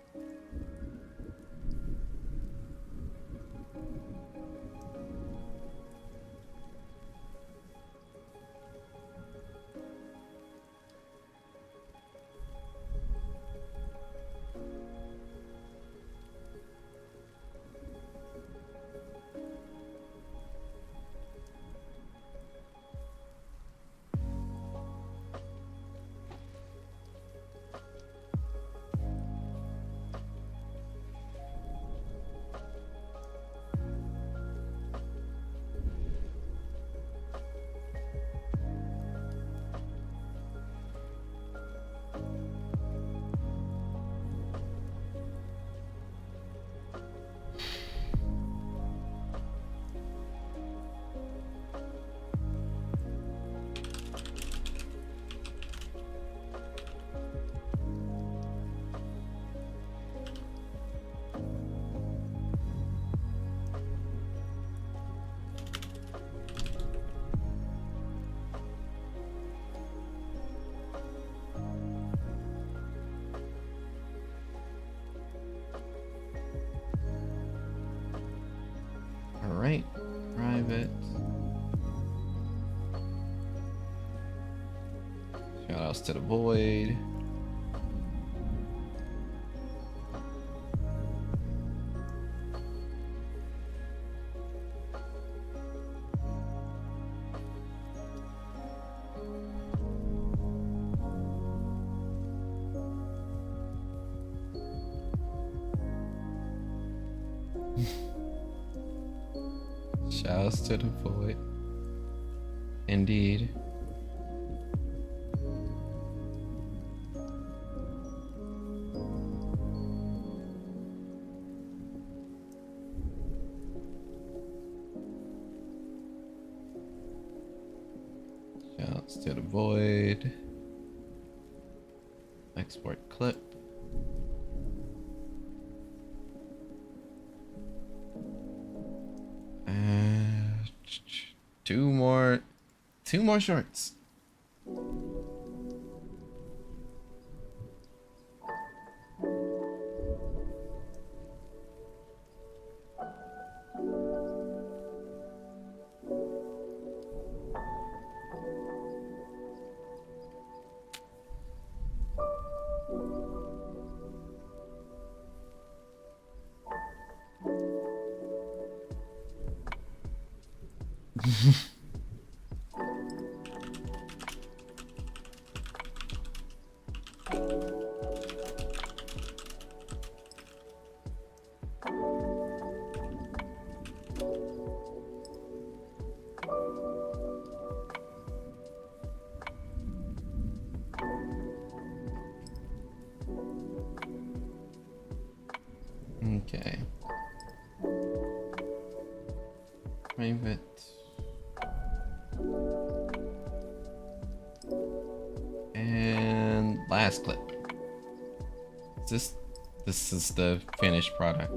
Alright, private. Shoutouts to the void. Shouts to the void. Indeed. Shouts to the void. Export clip. Two more shorts. Okay. Private. And last clip. This is the finished product.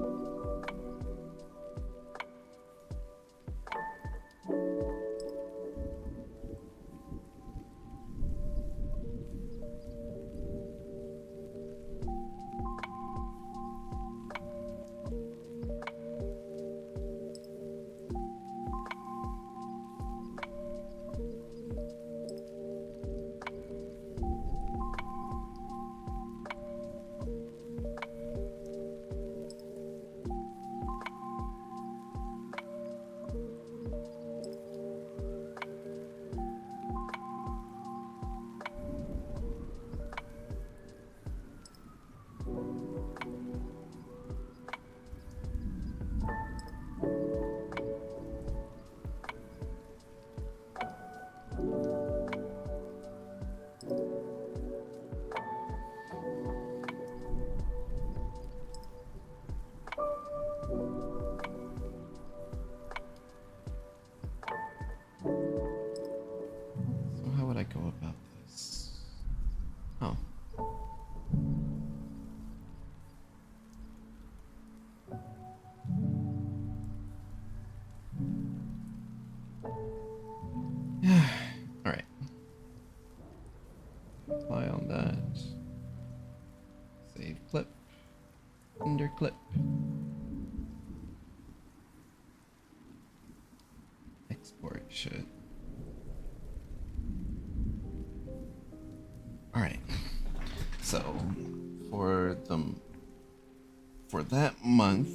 So how would I go about this? Oh. All right. Apply on that. Save clip. Under clip. Export should. All right. So for that month,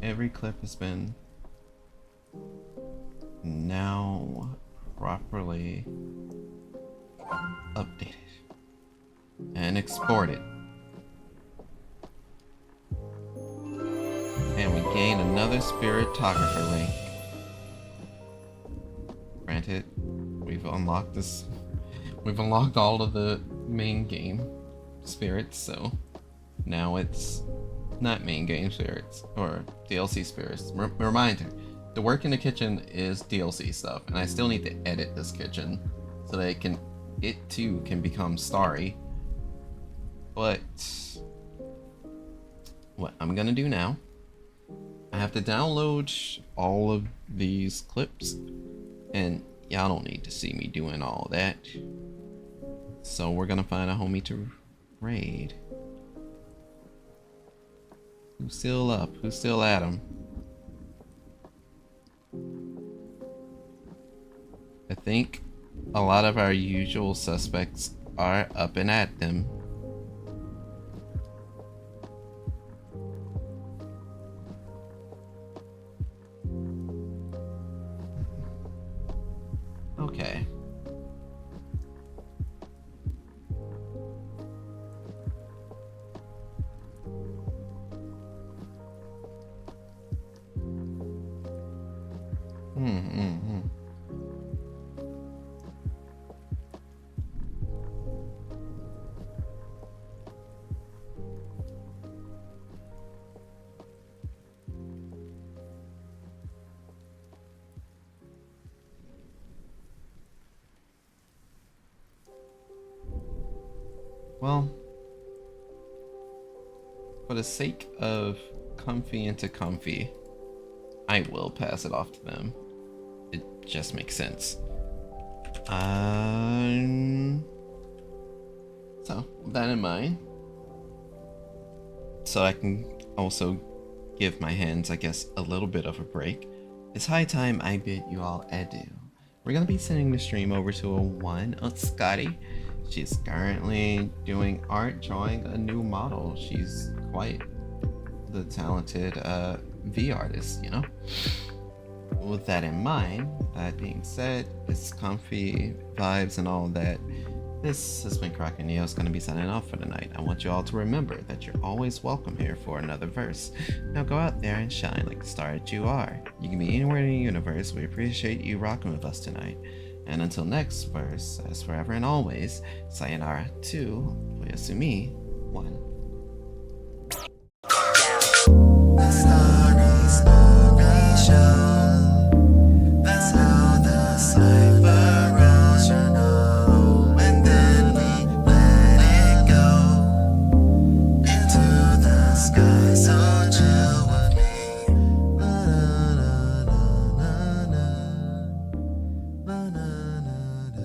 every clip has been now properly updated and exported. And we gain another spiritographer rank. Granted, we've unlocked all of the main game spirits, so now it's not main game spirits or DLC spirits. Reminder, the work in the kitchen is DLC stuff, and I still need to edit this kitchen so that it too can become starry. But what I'm gonna do now, I have to download all of these clips, and y'all don't need to see me doing all that. So we're gonna find a homie to raid. Who's still up? Who's still at him? I think a lot of our usual suspects are up and at them. Okay. Well, for the sake of comfy into comfy, I will pass it off to them. It just makes sense. So, with that in mind, so I can also give my hands, I guess, a little bit of a break, it's high time I bid you all adieu. We're gonna be sending the stream over to a one of Scotty. She's currently doing art, drawing a new model. She's quite the talented V artist, you know? With that in mind, that being said, it's comfy vibes and all that. This has been Kraken Neo's gonna be signing off for the night. I want you all to remember that you're always welcome here for another verse. Now go out there and shine like the star that you are. You can be anywhere in the universe. We appreciate you rocking with us tonight. And until next verse, as forever and always, sayonara to Oyasumi 1.